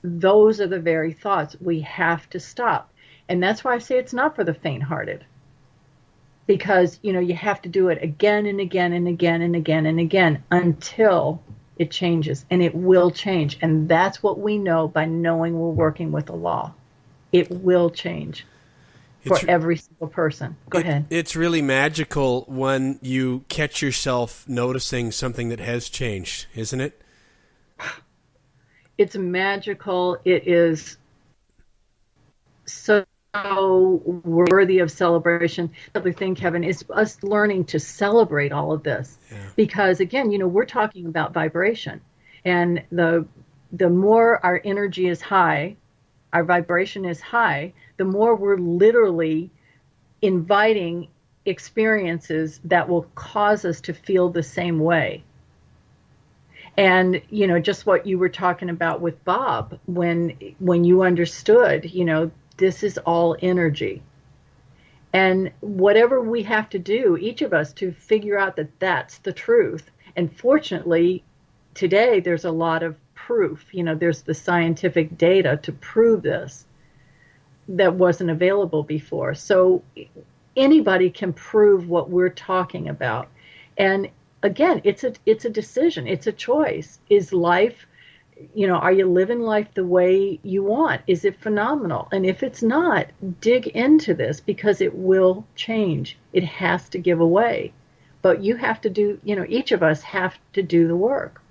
Those are the very thoughts we have to stop. And that's why I say it's not for the faint-hearted. Because, you know, you have to do it again and again and again and again and again until it changes. And it will change. And that's what we know by knowing we're working with the law. It will change for every single person. Go ahead. It's really magical when you catch yourself noticing something that has changed, isn't it? It's magical. It is so worthy of celebration. The other thing, Kevin, is us learning to celebrate all of this. Yeah. Because again, you know, we're talking about vibration, and the more our energy is high, our vibration is high, the more we're literally inviting experiences that will cause us to feel the same way. And, you know, just what you were talking about with Bob, when you understood, you know, this is all energy. And whatever we have to do, each of us, to figure out that that's the truth. And fortunately, today there's a lot of proof. You know, there's the scientific data to prove this that wasn't available before. So anybody can prove what we're talking about. And again, it's a decision. It's a choice. Is life, you know, are you living life the way you want? Is it phenomenal? And if it's not, dig into this, because it will change. It has to give away. But you have to do, you know, each of us have to do the work.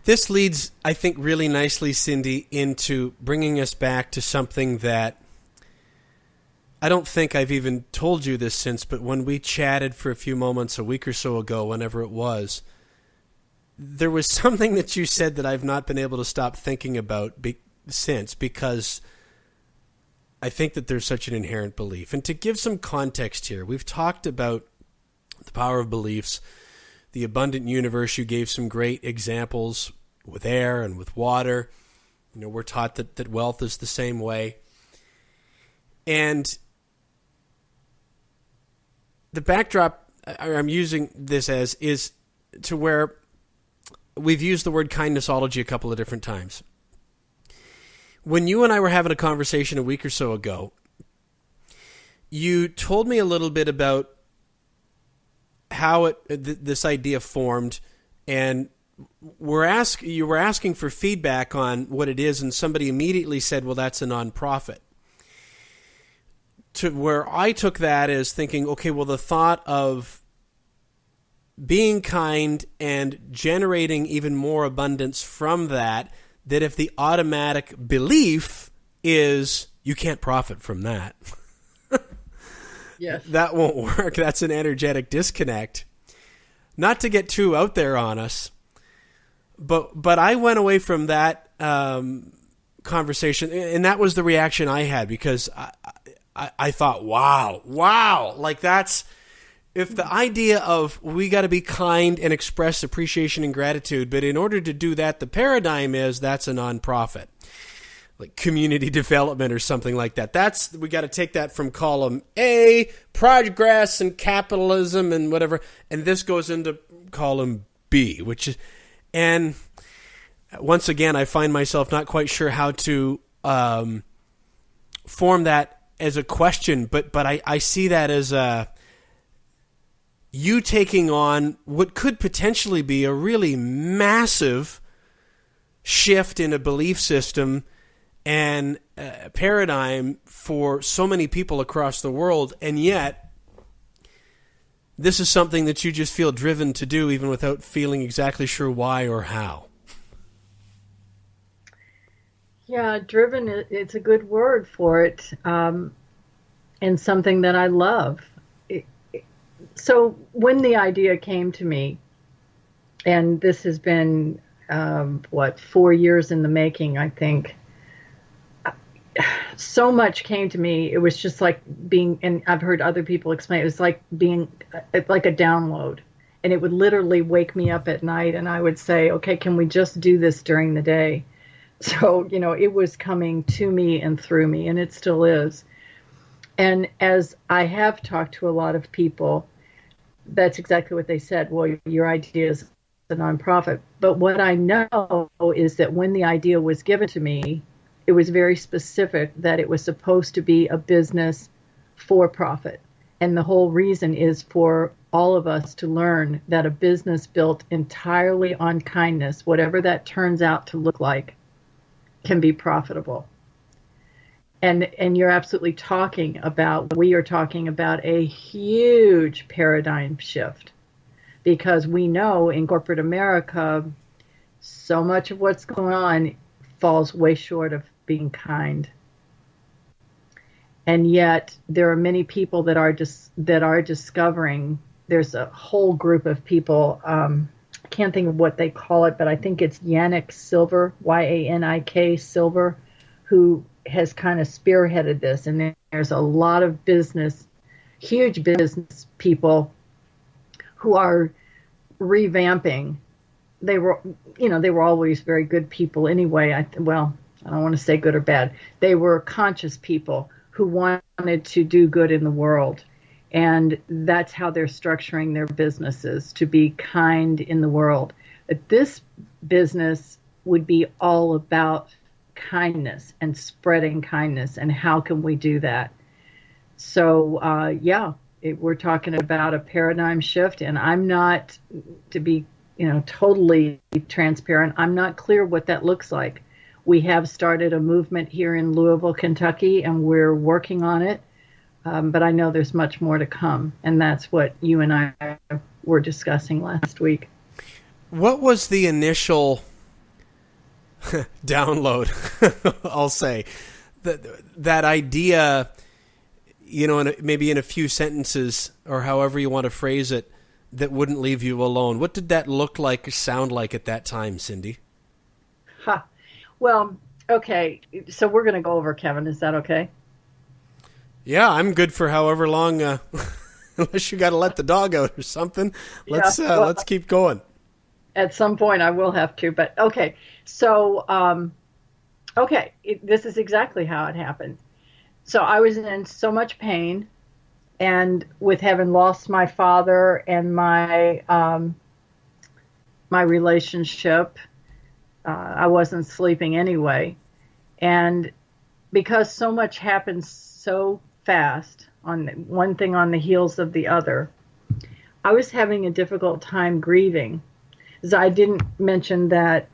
This leads, I think, really nicely, Cindy, into bringing us back to something that I don't think I've even told you this since, but when we chatted for a few moments a week or so ago, whenever it was, there was something that you said that I've not been able to stop thinking about since, because I think that there's such an inherent belief. And to give some context here, we've talked about the power of beliefs, the abundant universe. You gave some great examples with air and with water. You know, we're taught that wealth is the same way. And the backdrop I'm using this as is to where we've used the word kindnessology a couple of different times. When you and I were having a conversation a week or so ago, you told me a little bit about how this idea formed, and you were asking for feedback on what it is, and somebody immediately said, well, that's a nonprofit. To where I took that as thinking, okay, well, the thought of being kind and generating even more abundance from that if the automatic belief is you can't profit from that. Yes. That won't work. That's an energetic disconnect. Not to get too out there on us, but I went away from that conversation, and that was the reaction I had, because I thought, wow, like that's if the idea of we got to be kind and express appreciation and gratitude, but in order to do that, the paradigm is that's a nonprofit, like community development or something like that. We got to take that from column A, progress and capitalism and whatever, and this goes into column B, which is, and once again, I find myself not quite sure how to form that as a question, but I see that as you taking on what could potentially be a really massive shift in a belief system and a paradigm for so many people across the world, and yet this is something that you just feel driven to do even without feeling exactly sure why or how. Yeah, driven, it's a good word for it, and something that I love. So when the idea came to me, and this has been, 4 years in the making, I think, so much came to me. It was just like being, and I've heard other people explain, it was like being like a download. And it would literally wake me up at night and I would say, okay, can we just do this during the day? So, it was coming to me and through me, and it still is. And as I have talked to a lot of people, that's exactly what they said. Well, your idea is a nonprofit. But what I know is that when the idea was given to me, it was very specific that it was supposed to be a business for profit. And the whole reason is for all of us to learn that a business built entirely on kindness, whatever that turns out to look like, can be profitable. And we are talking about a huge paradigm shift, because we know in corporate America, so much of what's going on falls way short of being kind. And yet there are many people that are discovering. There's a whole group of people, I can't think of what they call it, but I think it's Yanik Silver, Yanik Silver, who has kind of spearheaded this. And there's a lot of huge business people who are revamping. They were always very good people anyway. I don't want to say good or bad. They were conscious people who wanted to do good in the world. And that's how they're structuring their businesses, to be kind in the world. But this business would be all about kindness and spreading kindness. And how can we do that? So, we're talking about a paradigm shift. And I'm not, to be totally transparent, I'm not clear what that looks like. We have started a movement here in Louisville, Kentucky, and we're working on it. But I know there's much more to come, and that's what you and I were discussing last week. What was the initial download, I'll say, that idea, maybe in a few sentences or however you want to phrase it, that wouldn't leave you alone? What did that look like, sound like at that time, Cindy? Well, okay, so we're going to go over, Kevin. Is that okay? Yeah, I'm good for however long, unless you got to let the dog out or something. Let's keep going. At some point I will have to, but okay. So, this is exactly how it happened. So I was in so much pain, and with having lost my father and my relationship, I wasn't sleeping anyway. And because so much happened so fast, on one thing on the heels of the other, I was having a difficult time grieving. As I didn't mention that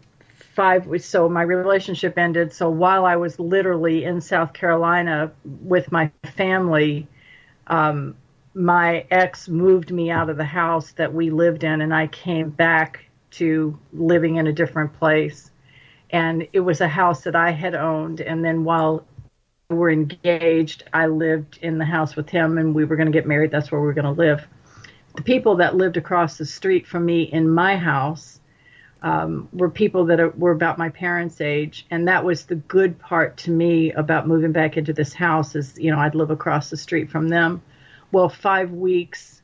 so my relationship ended. So while I was literally in South Carolina with my family, my ex moved me out of the house that we lived in, and I came back to living in a different place. And it was a house that I had owned. And then while we were engaged, I lived in the house with him, and we were going to get married. That's where we were going to live. The people that lived across the street from me in my house were people that were about my parents' age. And that was the good part to me about moving back into this house is, I'd live across the street from them. Well, 5 weeks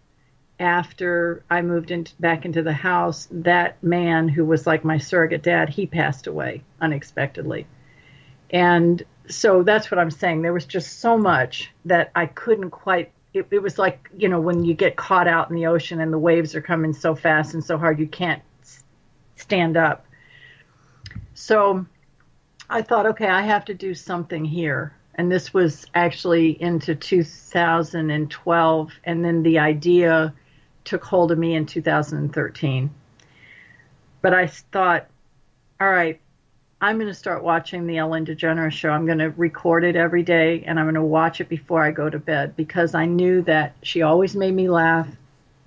after I moved back into the house, that man who was like my surrogate dad, he passed away unexpectedly. And so that's what I'm saying. There was just so much that I couldn't quite, it was like, when you get caught out in the ocean and the waves are coming so fast and so hard, you can't stand up. So I thought, okay, I have to do something here. And this was actually into 2012. And then the idea took hold of me in 2013. But I thought, all right, I'm going to start watching the Ellen DeGeneres show. I'm going to record it every day, and I'm going to watch it before I go to bed, because I knew that she always made me laugh,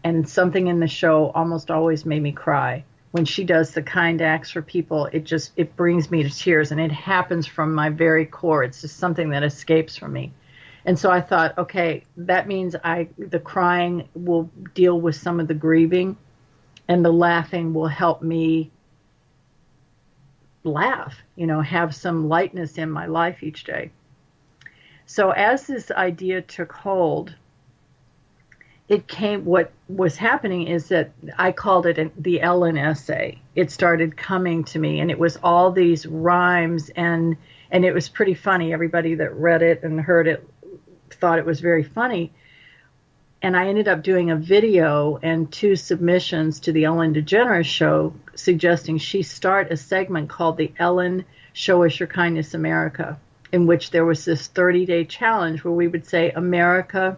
and something in the show almost always made me cry. When she does the kind acts for people, it brings me to tears, and it happens from my very core. It's just something that escapes from me. And so I thought, okay, that means the crying will deal with some of the grieving, and the laughing will help me laugh, have some lightness in my life each day. So as this idea took hold, what was happening is that I called it the Ellen essay. It started coming to me, and it was all these rhymes, and it was pretty funny. Everybody that read it and heard it thought it was very funny. And I ended up doing a video and 2 submissions to the Ellen DeGeneres show, suggesting she start a segment called the Ellen Show Us Your Kindness America, in which there was this 30-day challenge where we would say, America,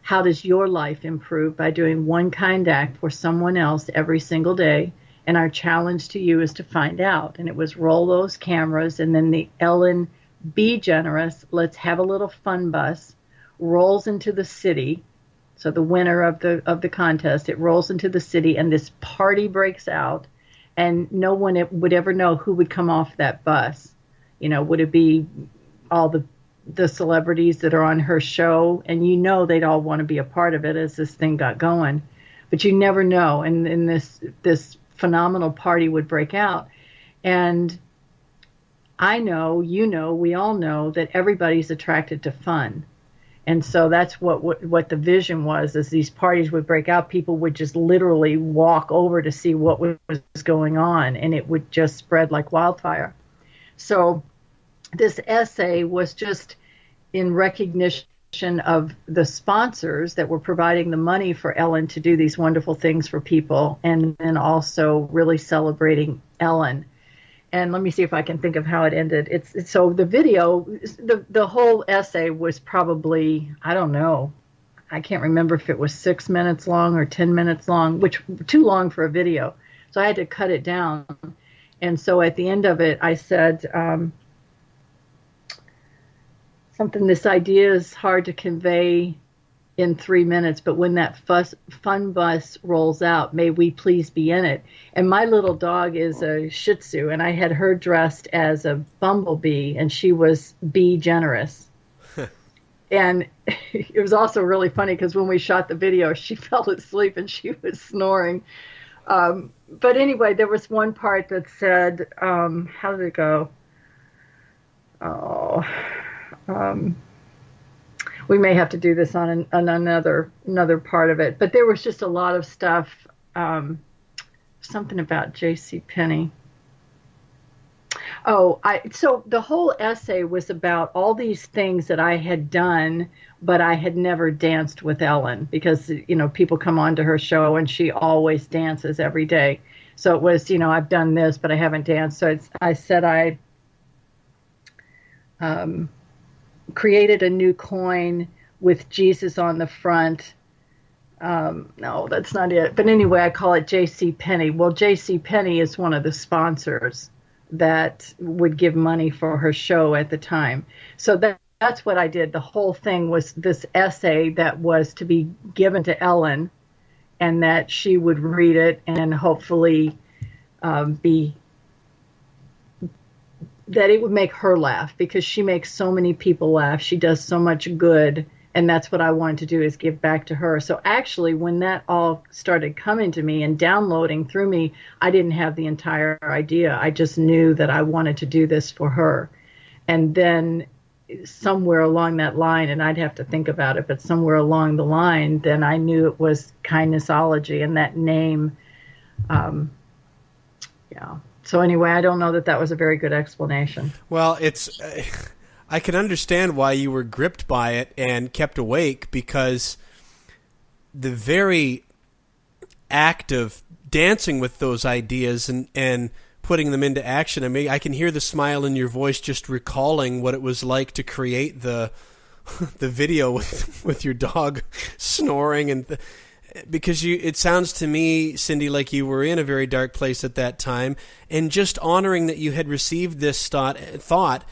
how does your life improve by doing one kind act for someone else every single day? And our challenge to you is to find out. And it was roll those cameras, and then the Ellen Be Generous, let's have a little fun bus, rolls into the city. So the winner of the contest, it rolls into the city, and this party breaks out, and no one would ever know who would come off that bus. Would it be all the celebrities that are on her show? And they'd all want to be a part of it as this thing got going, but you never know. And this phenomenal party would break out, and I know, we all know that everybody's attracted to fun. And so that's what the vision was, as these parties would break out, people would just literally walk over to see what was going on, and it would just spread like wildfire. So this essay was just in recognition of the sponsors that were providing the money for Ellen to do these wonderful things for people, and then also really celebrating Ellen. And let me see if I can think of how it ended. So the video, the whole essay was probably, I don't know, I can't remember if it was 6 minutes long or 10 minutes long, which too long for a video. So I had to cut it down. And so at the end of it, I said something, this idea is hard to convey in 3 minutes, but when that fun bus rolls out, may we please be in it. And my little dog is a Shih Tzu, and I had her dressed as a bumblebee, and she was Be Generous. And it was also really funny because when we shot the video, she fell asleep and she was snoring. But anyway, there was one part that said, how did it go? We may have to do this on another part of it. But there was just a lot of stuff, something about JCPenney. So the whole essay was about all these things that I had done, but I had never danced with Ellen because, people come on to her show and she always dances every day. So it was, I've done this, but I haven't danced. So I said I created a new coin with Jesus on the front. No, that's not it. But anyway, I call it JCPenney. Well, JCPenney is one of the sponsors that would give money for her show at the time. So that's what I did. The whole thing was this essay that was to be given to Ellen, and that she would read it and hopefully that it would make her laugh, because she makes so many people laugh. She does so much good, and that's what I wanted to do, is give back to her. So actually, when that all started coming to me and downloading through me, I didn't have the entire idea. I just knew that I wanted to do this for her. And then somewhere along that line, and I'd have to think about it, but somewhere along the line, then I knew it was Kindnessology, and that name, yeah. So anyway, I don't know that was a very good explanation. Well, I can understand why you were gripped by it and kept awake, because the very act of dancing with those ideas and putting them into action. I mean, I can hear the smile in your voice just recalling what it was like to create the video with your dog snoring, and because it sounds to me, Cindy, like you were in a very dark place at that time, and just honoring that you had received this thought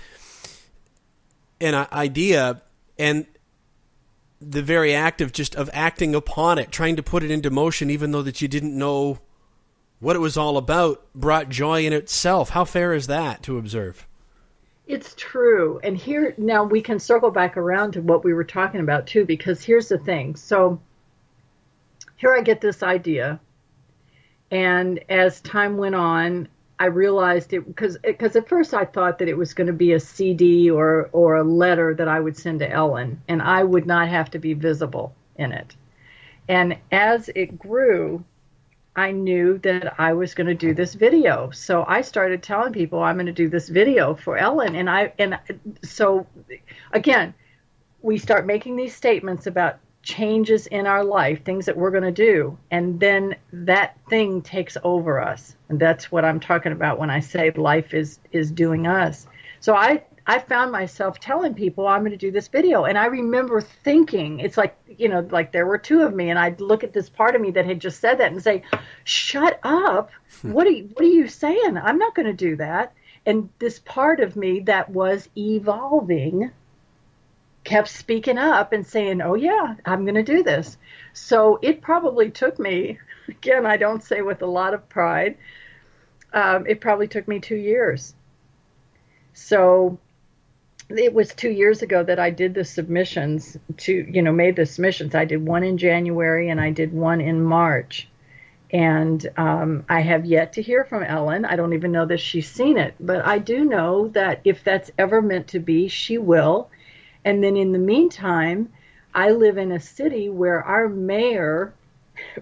and idea, and the very act of acting upon it, trying to put it into motion, even though that you didn't know what it was all about, brought joy in itself. How fair is that to observe? It's true. And here, now we can circle back around to what we were talking about too, because here's the thing. So here I get this idea, and as time went on, I realized it, because at first I thought that it was going to be a CD or a letter that I would send to Ellen, and I would not have to be visible in it. And as it grew, I knew that I was going to do this video. So I started telling people I'm going to do this video for Ellen. And so again, we start making these statements about changes in our life, things that we're going to do. And then that thing takes over us. And that's what I'm talking about when I say life is doing us. So I found myself telling people I'm going to do this video. And I remember thinking, it's like, like there were two of me, and I'd look at this part of me that had just said that and say, shut up. What are you saying? I'm not going to do that. And this part of me that was evolving kept speaking up and saying, oh yeah, I'm going to do this. So it probably took me, again, I don't say with a lot of pride, it probably took me 2 years. So it was 2 years ago that I did the submissions made the submissions. I did one in January and I did one in March. And I have yet to hear from Ellen. I don't even know that she's seen it, but I do know that if that's ever meant to be, she will. And then in the meantime, I live in a city where our mayor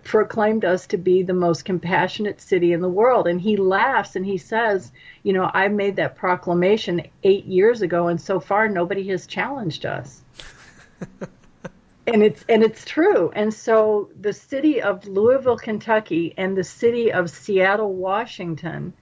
proclaimed us to be the most compassionate city in the world. And he laughs and he says, I made that proclamation 8 years ago, and so far nobody has challenged us. And it's true. And so the city of Louisville, Kentucky, and the city of Seattle, Washington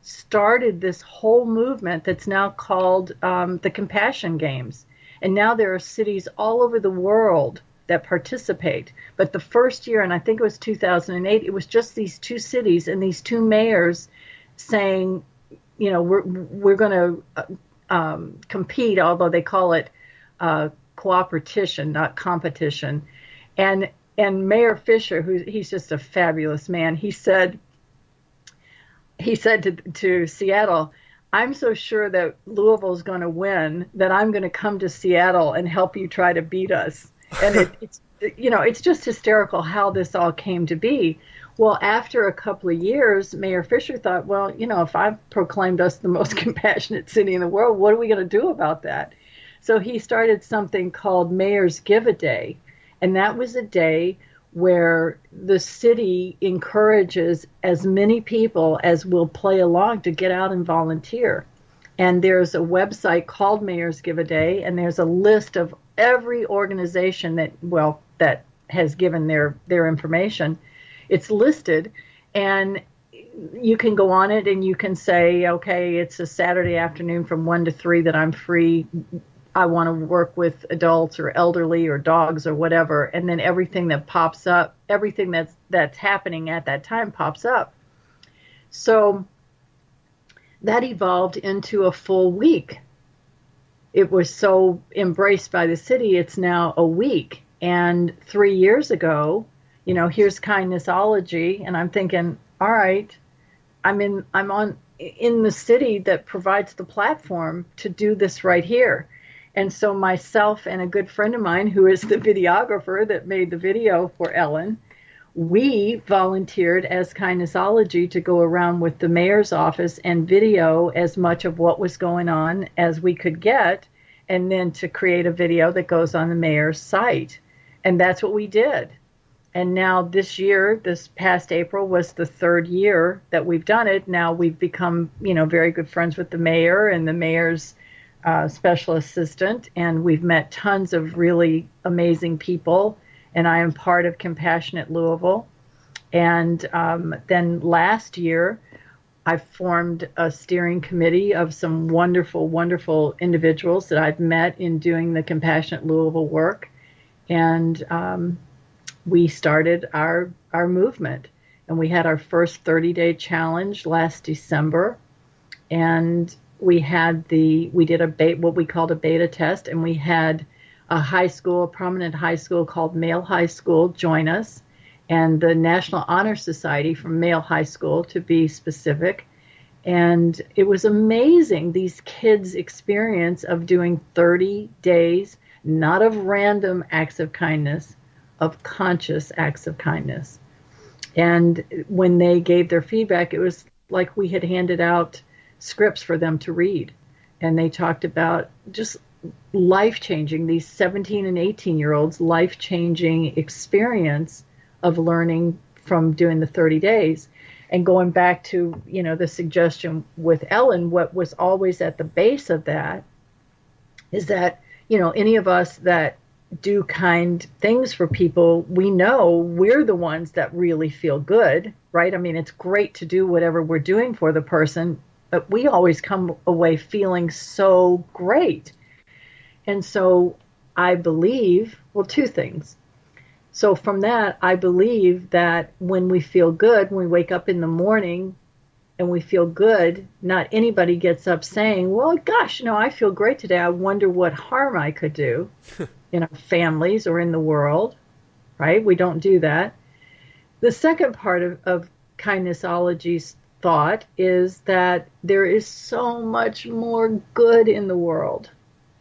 started this whole movement that's now called the Compassion Games. And now there are cities all over the world that participate. But the first year, and I think it was 2008, it was just these two cities and these two mayors saying, we're going to compete, although they call it cooperation, not competition. And Mayor Fisher, he's just a fabulous man, he said to Seattle, I'm so sure that Louisville's going to win that I'm going to come to Seattle and help you try to beat us. And it's just hysterical how this all came to be. Well, after a couple of years, Mayor Fisher thought, well, if I've proclaimed us the most compassionate city in the world, what are we going to do about that? So he started something called Mayor's Give a Day. And that was a day where the city encourages as many people as will play along to get out and volunteer. And there's a website called Mayor's Give a Day, and there's a list of every organization that has given their information. It's listed, and you can go on it and you can say, okay, it's a Saturday afternoon from 1 to 3 that I'm free. I want to work with adults or elderly or dogs or whatever. And then everything that pops up, everything that's happening at that time pops up. So that evolved into a full week. It was so embraced by the city, it's now a week. And 3 years ago, here's Kindnessology, and I'm thinking, all right, I'm in the city that provides the platform to do this right here. And so myself and a good friend of mine, who is the videographer that made the video for Ellen, we volunteered as Kindnessology to go around with the mayor's office and video as much of what was going on as we could get. and then to create a video that goes on the mayor's site. And that's what we did. And now this year, this past April, was the third year that we've done it. Now we've become, very good friends with the mayor and the mayor's special assistant, and we've met tons of really amazing people. And I am part of Compassionate Louisville. And then last year, I formed a steering committee of some wonderful, wonderful individuals that I've met in doing the Compassionate Louisville work. And we started our movement, and we had our first 30-day challenge last December, and we did what we called a beta test, and we had a prominent high school called Male High School join us, and the National Honor Society from Male High School, to be specific. And it was amazing, these kids' experience of doing 30 days, not of random acts of kindness, of conscious acts of kindness. And when they gave their feedback, it was like we had handed out scripts for them to read. And they talked about just life-changing, these 17 and 18-year-olds, life-changing experience of learning from doing the 30 days. And going back to, the suggestion with Ellen, what was always at the base of that is that, any of us that do kind things for people, we know we're the ones that really feel good, right? I mean, it's great to do whatever we're doing for the person, but we always come away feeling so great. And so I believe, two things. So from that, I believe that when we feel good, when we wake up in the morning and we feel good, not anybody gets up saying, well, gosh, I feel great today. I wonder what harm I could do in our families or in the world, right? We don't do that. The second part of Kindnessology's thought is that there is so much more good in the world.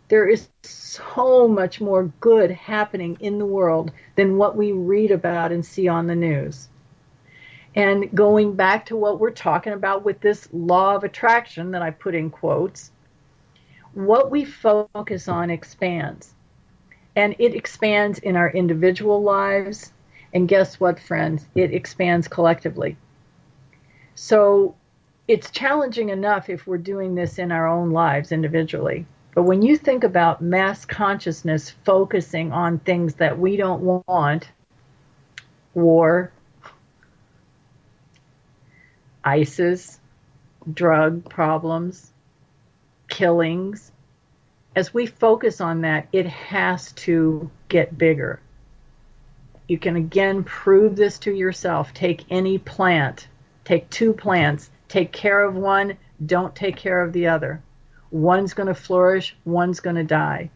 There is so much more good happening in the world than what we read about and see on the news. And going back to what we're talking about with this law of attraction that I put in quotes, what we focus on expands. And it expands in our individual lives. And guess what, friends? It expands collectively. So it's challenging enough if we're doing this in our own lives individually. But when you think about mass consciousness focusing on things that we don't want, war, ISIS, drug problems, killings, as we focus on that, it has to get bigger. You can again prove this to yourself. Take any plant, take two plants, take care of one, don't take care of the other. One's going to flourish, one's going to die.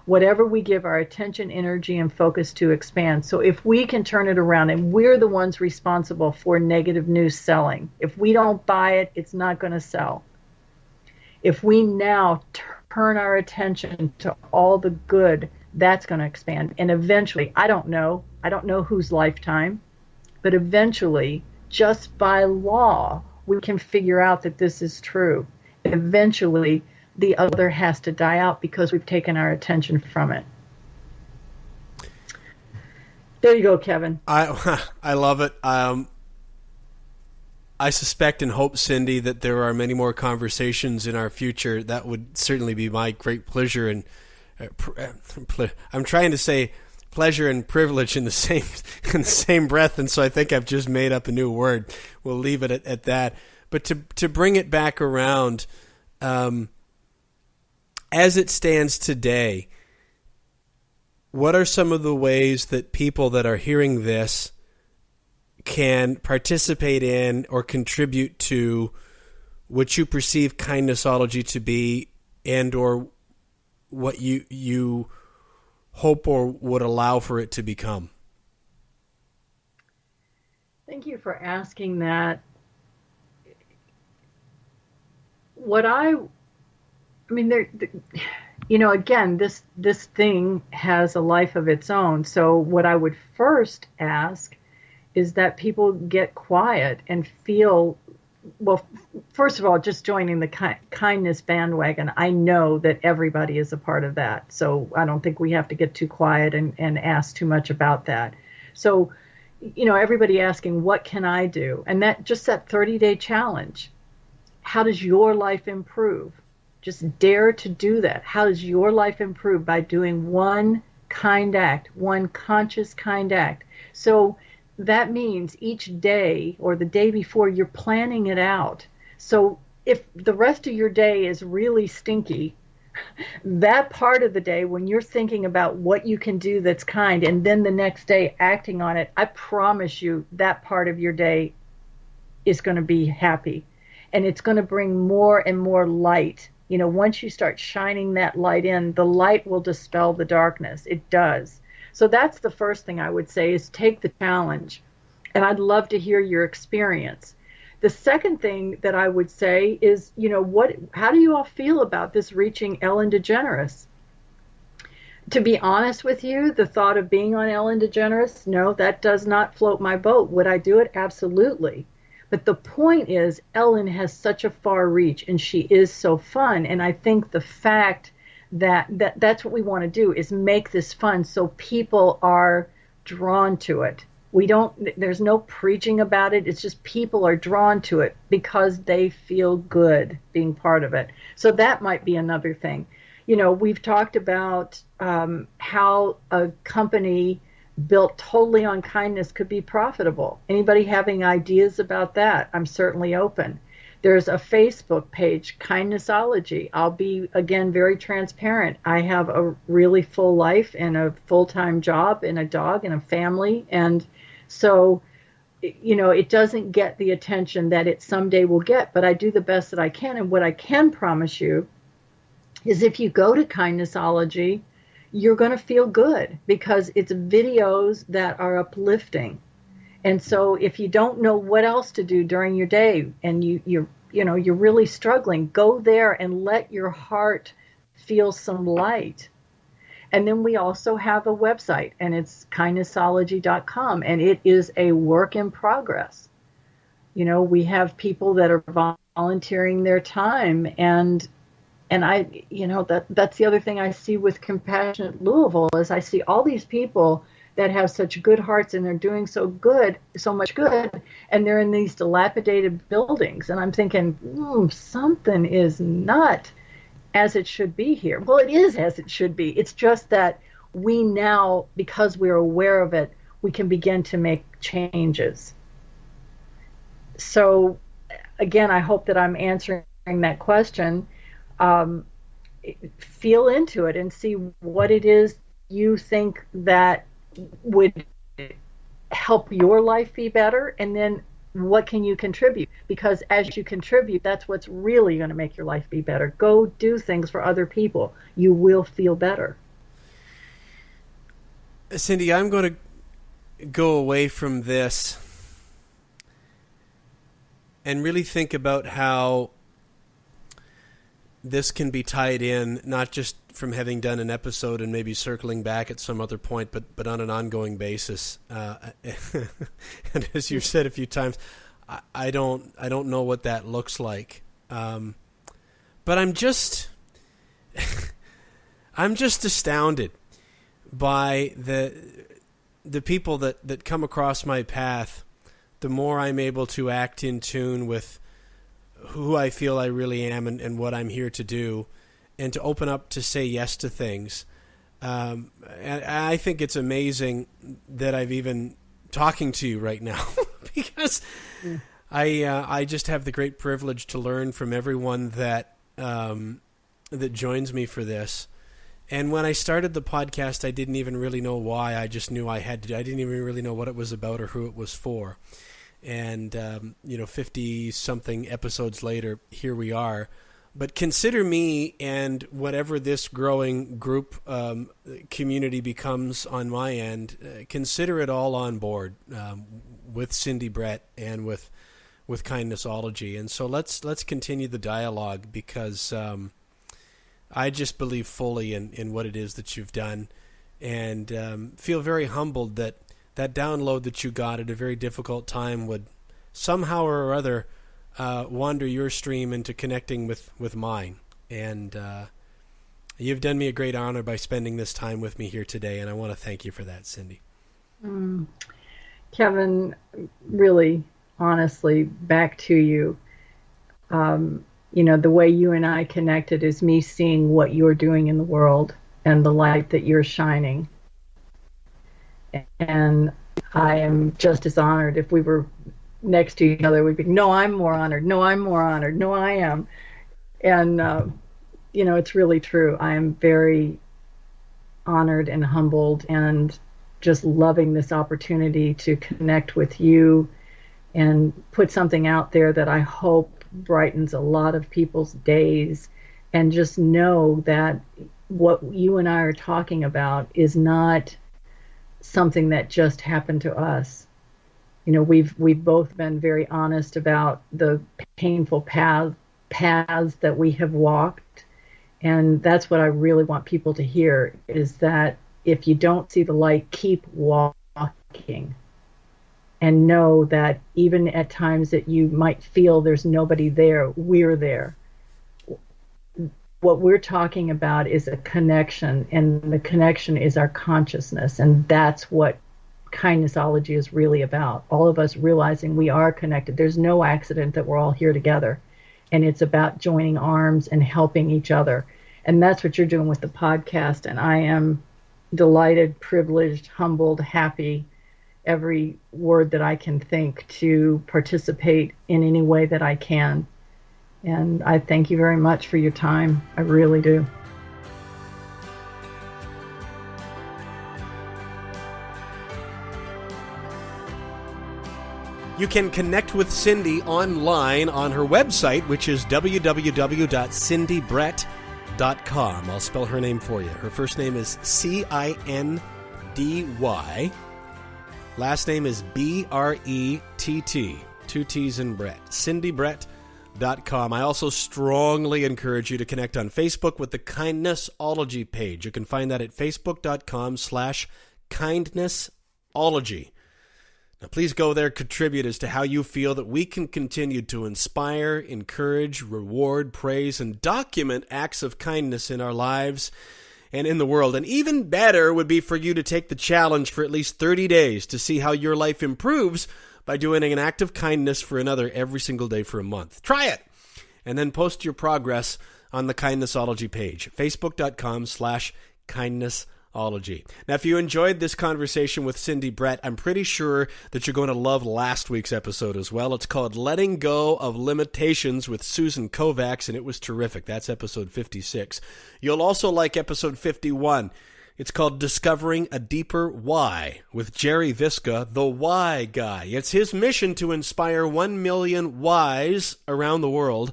Whatever we give our attention, energy, and focus to expands. So if we can turn it around, and we're the ones responsible for negative news selling. If we don't buy it, it's not going to sell. If we now turn our attention to all the good, that's going to expand. And eventually, I don't know whose lifetime, but eventually, just by law, we can figure out that this is true. Eventually, the other has to die out because we've taken our attention from it. There you go, Kevin. I love it. I suspect and hope, Cindy, that there are many more conversations in our future. That would certainly be my great pleasure. And I'm trying to say pleasure and privilege in the same breath, and so I think I've just made up a new word. We'll leave it at that. But to bring it back around, as it stands today, what are some of the ways that people that are hearing this can participate in or contribute to what you perceive Kindnessology to be, and or what you hope or would allow for it to become? Thank you for asking that. Again, this thing has a life of its own. So what I would first ask is that people get quiet and feel well, first of all, just joining the kindness bandwagon, I know that everybody is a part of that. So I don't think we have to get too quiet and ask too much about that. So, everybody asking, what can I do? And that 30-day challenge. How does your life improve? Just dare to do that. How does your life improve by doing one kind act, one conscious kind act? So that means each day or the day before, you're planning it out. So if the rest of your day is really stinky, that part of the day when you're thinking about what you can do that's kind, and then the next day acting on it, I promise you that part of your day is going to be happy. And it's going to bring more and more light. Once you start shining that light in, the light will dispel the darkness. It does. So that's the first thing I would say, is take the challenge. And I'd love to hear your experience. The second thing that I would say is, how do you all feel about this reaching Ellen DeGeneres? To be honest with you, the thought of being on Ellen DeGeneres, no, that does not float my boat. Would I do it? Absolutely. But the point is, Ellen has such a far reach, and she is so fun. And I think the fact that's what we want to do, is make this fun so people are drawn to it. There's no preaching about it. It's just people are drawn to it because they feel good being part of it. So that might be another thing. We've talked about how a company built totally on kindness could be profitable. Anybody having ideas about that? I'm certainly open. There's a Facebook page, Kindnessology. I'll be, again, very transparent. I have a really full life and a full-time job and a dog and a family. And so, it doesn't get the attention that it someday will get, but I do the best that I can. And what I can promise you is, if you go to Kindnessology, you're going to feel good because it's videos that are uplifting. And so if you don't know what else to do during your day and you're really struggling, go there and let your heart feel some light. And then we also have a website, and it's kindnessology.com, and it is a work in progress. We have people that are volunteering their time, and I, that's the other thing I see with Compassionate Louisville, is I see all these people that have such good hearts, and they're doing so much good, and they're in these dilapidated buildings. And I'm thinking, something is not as it should be here. Well, it is as it should be. It's just that we now, because we're aware of it, we can begin to make changes. So, again, I hope that I'm answering that question. Feel into it and see what it is you think that would help your life be better, and then what can you contribute? Because as you contribute, that's what's really going to make your life be better. Go do things for other people. You will feel better. Cindy, I'm going to go away from this and really think about how this can be tied in, not just from having done an episode and maybe circling back at some other point, but on an ongoing basis. And as you've said a few times, I don't know what that looks like. But I'm just astounded by the people that come across my path. The more I'm able to act in tune with who I feel I really am and what I'm here to do, and to open up to say yes to things. And I think it's amazing that I've even talking to you right now because I just have the great privilege to learn from everyone that joins me for this. And when I started the podcast, I didn't even really know why. I just knew I had to. I didn't even really know what it was about or who it was for. And 50-something episodes later, here we are. But consider me, and whatever this growing group community becomes on my end, consider it all on board with Cindy Brett and with Kindnessology. And so let's continue the dialogue, because I just believe fully in what it is that you've done, and feel very humbled that download that you got at a very difficult time would somehow or other wander your stream into connecting with mine. And you've done me a great honor by spending this time with me here today, and I want to thank you for that, Cindy. Kevin, really, honestly, back to you. The way you and I connected is me seeing what you're doing in the world and the light that you're shining. And I am just as honored. If we were next to each other, we'd be, no, I'm more honored. No, I'm more honored. No, I am. And, it's really true. I am very honored and humbled and just loving this opportunity to connect with you and put something out there that I hope brightens a lot of people's days. And just know that what you and I are talking about is not something that just happened to us. We've both been very honest about the painful paths that we have walked. And that's what I really want people to hear, is that if you don't see the light, keep walking. And know that even at times that you might feel there's nobody there, we're there. What we're talking about is a connection, and the connection is our consciousness. And that's what Kindnessology is really about. All of us realizing we are connected. There's no accident that we're all here together. And it's about joining arms and helping each other. And that's what you're doing with the podcast. And I am delighted, privileged, humbled, happy, every word that I can think, to participate in any way that I can. And I thank you very much for your time. I really do. You can connect with Cindy online on her website, which is www.cindybrett.com. I'll spell her name for you. Her first name is Cindy. Last name is Brett. 2 T's in Brett. CindyBrett.com. I also strongly encourage you to connect on Facebook with the Kindnessology page. You can find that at facebook.com/kindnessology. Now, please go there, contribute as to how you feel that we can continue to inspire, encourage, reward, praise, and document acts of kindness in our lives and in the world. And even better would be for you to take the challenge for at least 30 days to see how your life improves by doing an act of kindness for another every single day for a month. Try it, and then post your progress on the Kindnessology page, facebook.com/kindnessology. Now, if you enjoyed this conversation with Cindy Brett, I'm pretty sure that you're going to love last week's episode as well. It's called Letting Go of Limitations with Susan Kovacs, and it was terrific. That's episode 56. You'll also like episode 51. It's called Discovering a Deeper Why with Jerry Visca, the Why Guy. It's his mission to inspire 1 million whys around the world,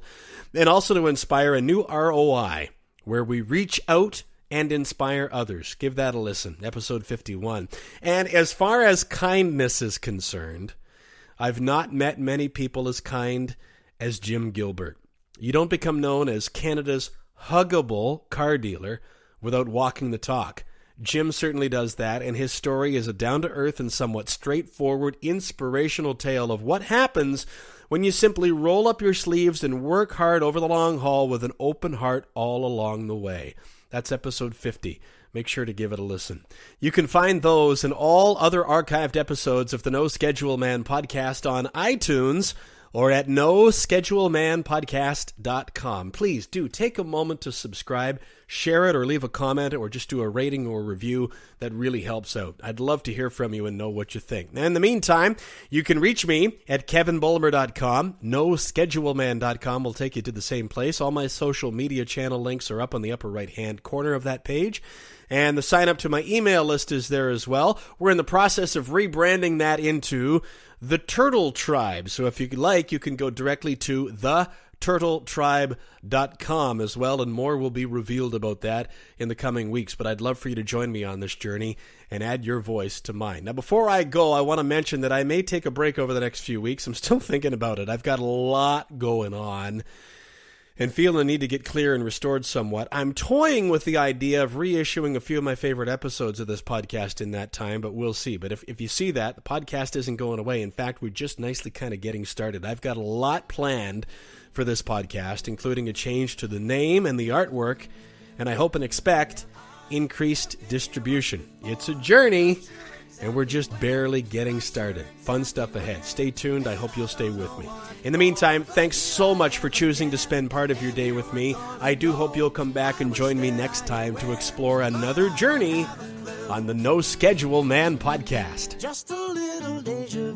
and also to inspire a new ROI, where we reach out and inspire others. Give that a listen, episode 51. And as far as kindness is concerned, I've not met many people as kind as Jim Gilbert. You don't become known as Canada's huggable car dealer without walking the talk. Jim certainly does that, and his story is a down-to-earth and somewhat straightforward, inspirational tale of what happens when you simply roll up your sleeves and work hard over the long haul with an open heart all along the way. That's episode 50. Make sure to give it a listen. You can find those and all other archived episodes of the No Schedule Man podcast on iTunes or at noschedulemanpodcast.com. Please do take a moment to subscribe, share it, or leave a comment, or just do a rating or review. That really helps out. I'd love to hear from you and know what you think. And in the meantime, you can reach me at kevinbulmer.com. noscheduleman.com will take you to the same place. All my social media channel links are up on the upper right-hand corner of that page. And the sign up to my email list is there as well. We're in the process of rebranding that into the Turtle Tribe. So if you like, you can go directly to theturtletribe.com as well, and more will be revealed about that in the coming weeks. But I'd love for you to join me on this journey and add your voice to mine. Now, before I go, I want to mention that I may take a break over the next few weeks. I'm still thinking about it. I've got a lot going on. and feel the need to get clear and restored somewhat. I'm toying with the idea of reissuing a few of my favorite episodes of this podcast in that time, but we'll see. But if you see that, the podcast isn't going away. In fact, we're just nicely kind of getting started. I've got a lot planned for this podcast, including a change to the name and the artwork, and I hope and expect increased distribution. It's a journey, and we're just barely getting started. Fun stuff ahead. Stay tuned. I hope you'll stay with me. In the meantime, thanks so much for choosing to spend part of your day with me. I do hope you'll come back and join me next time to explore another journey on the No Schedule Man podcast. Just a little deja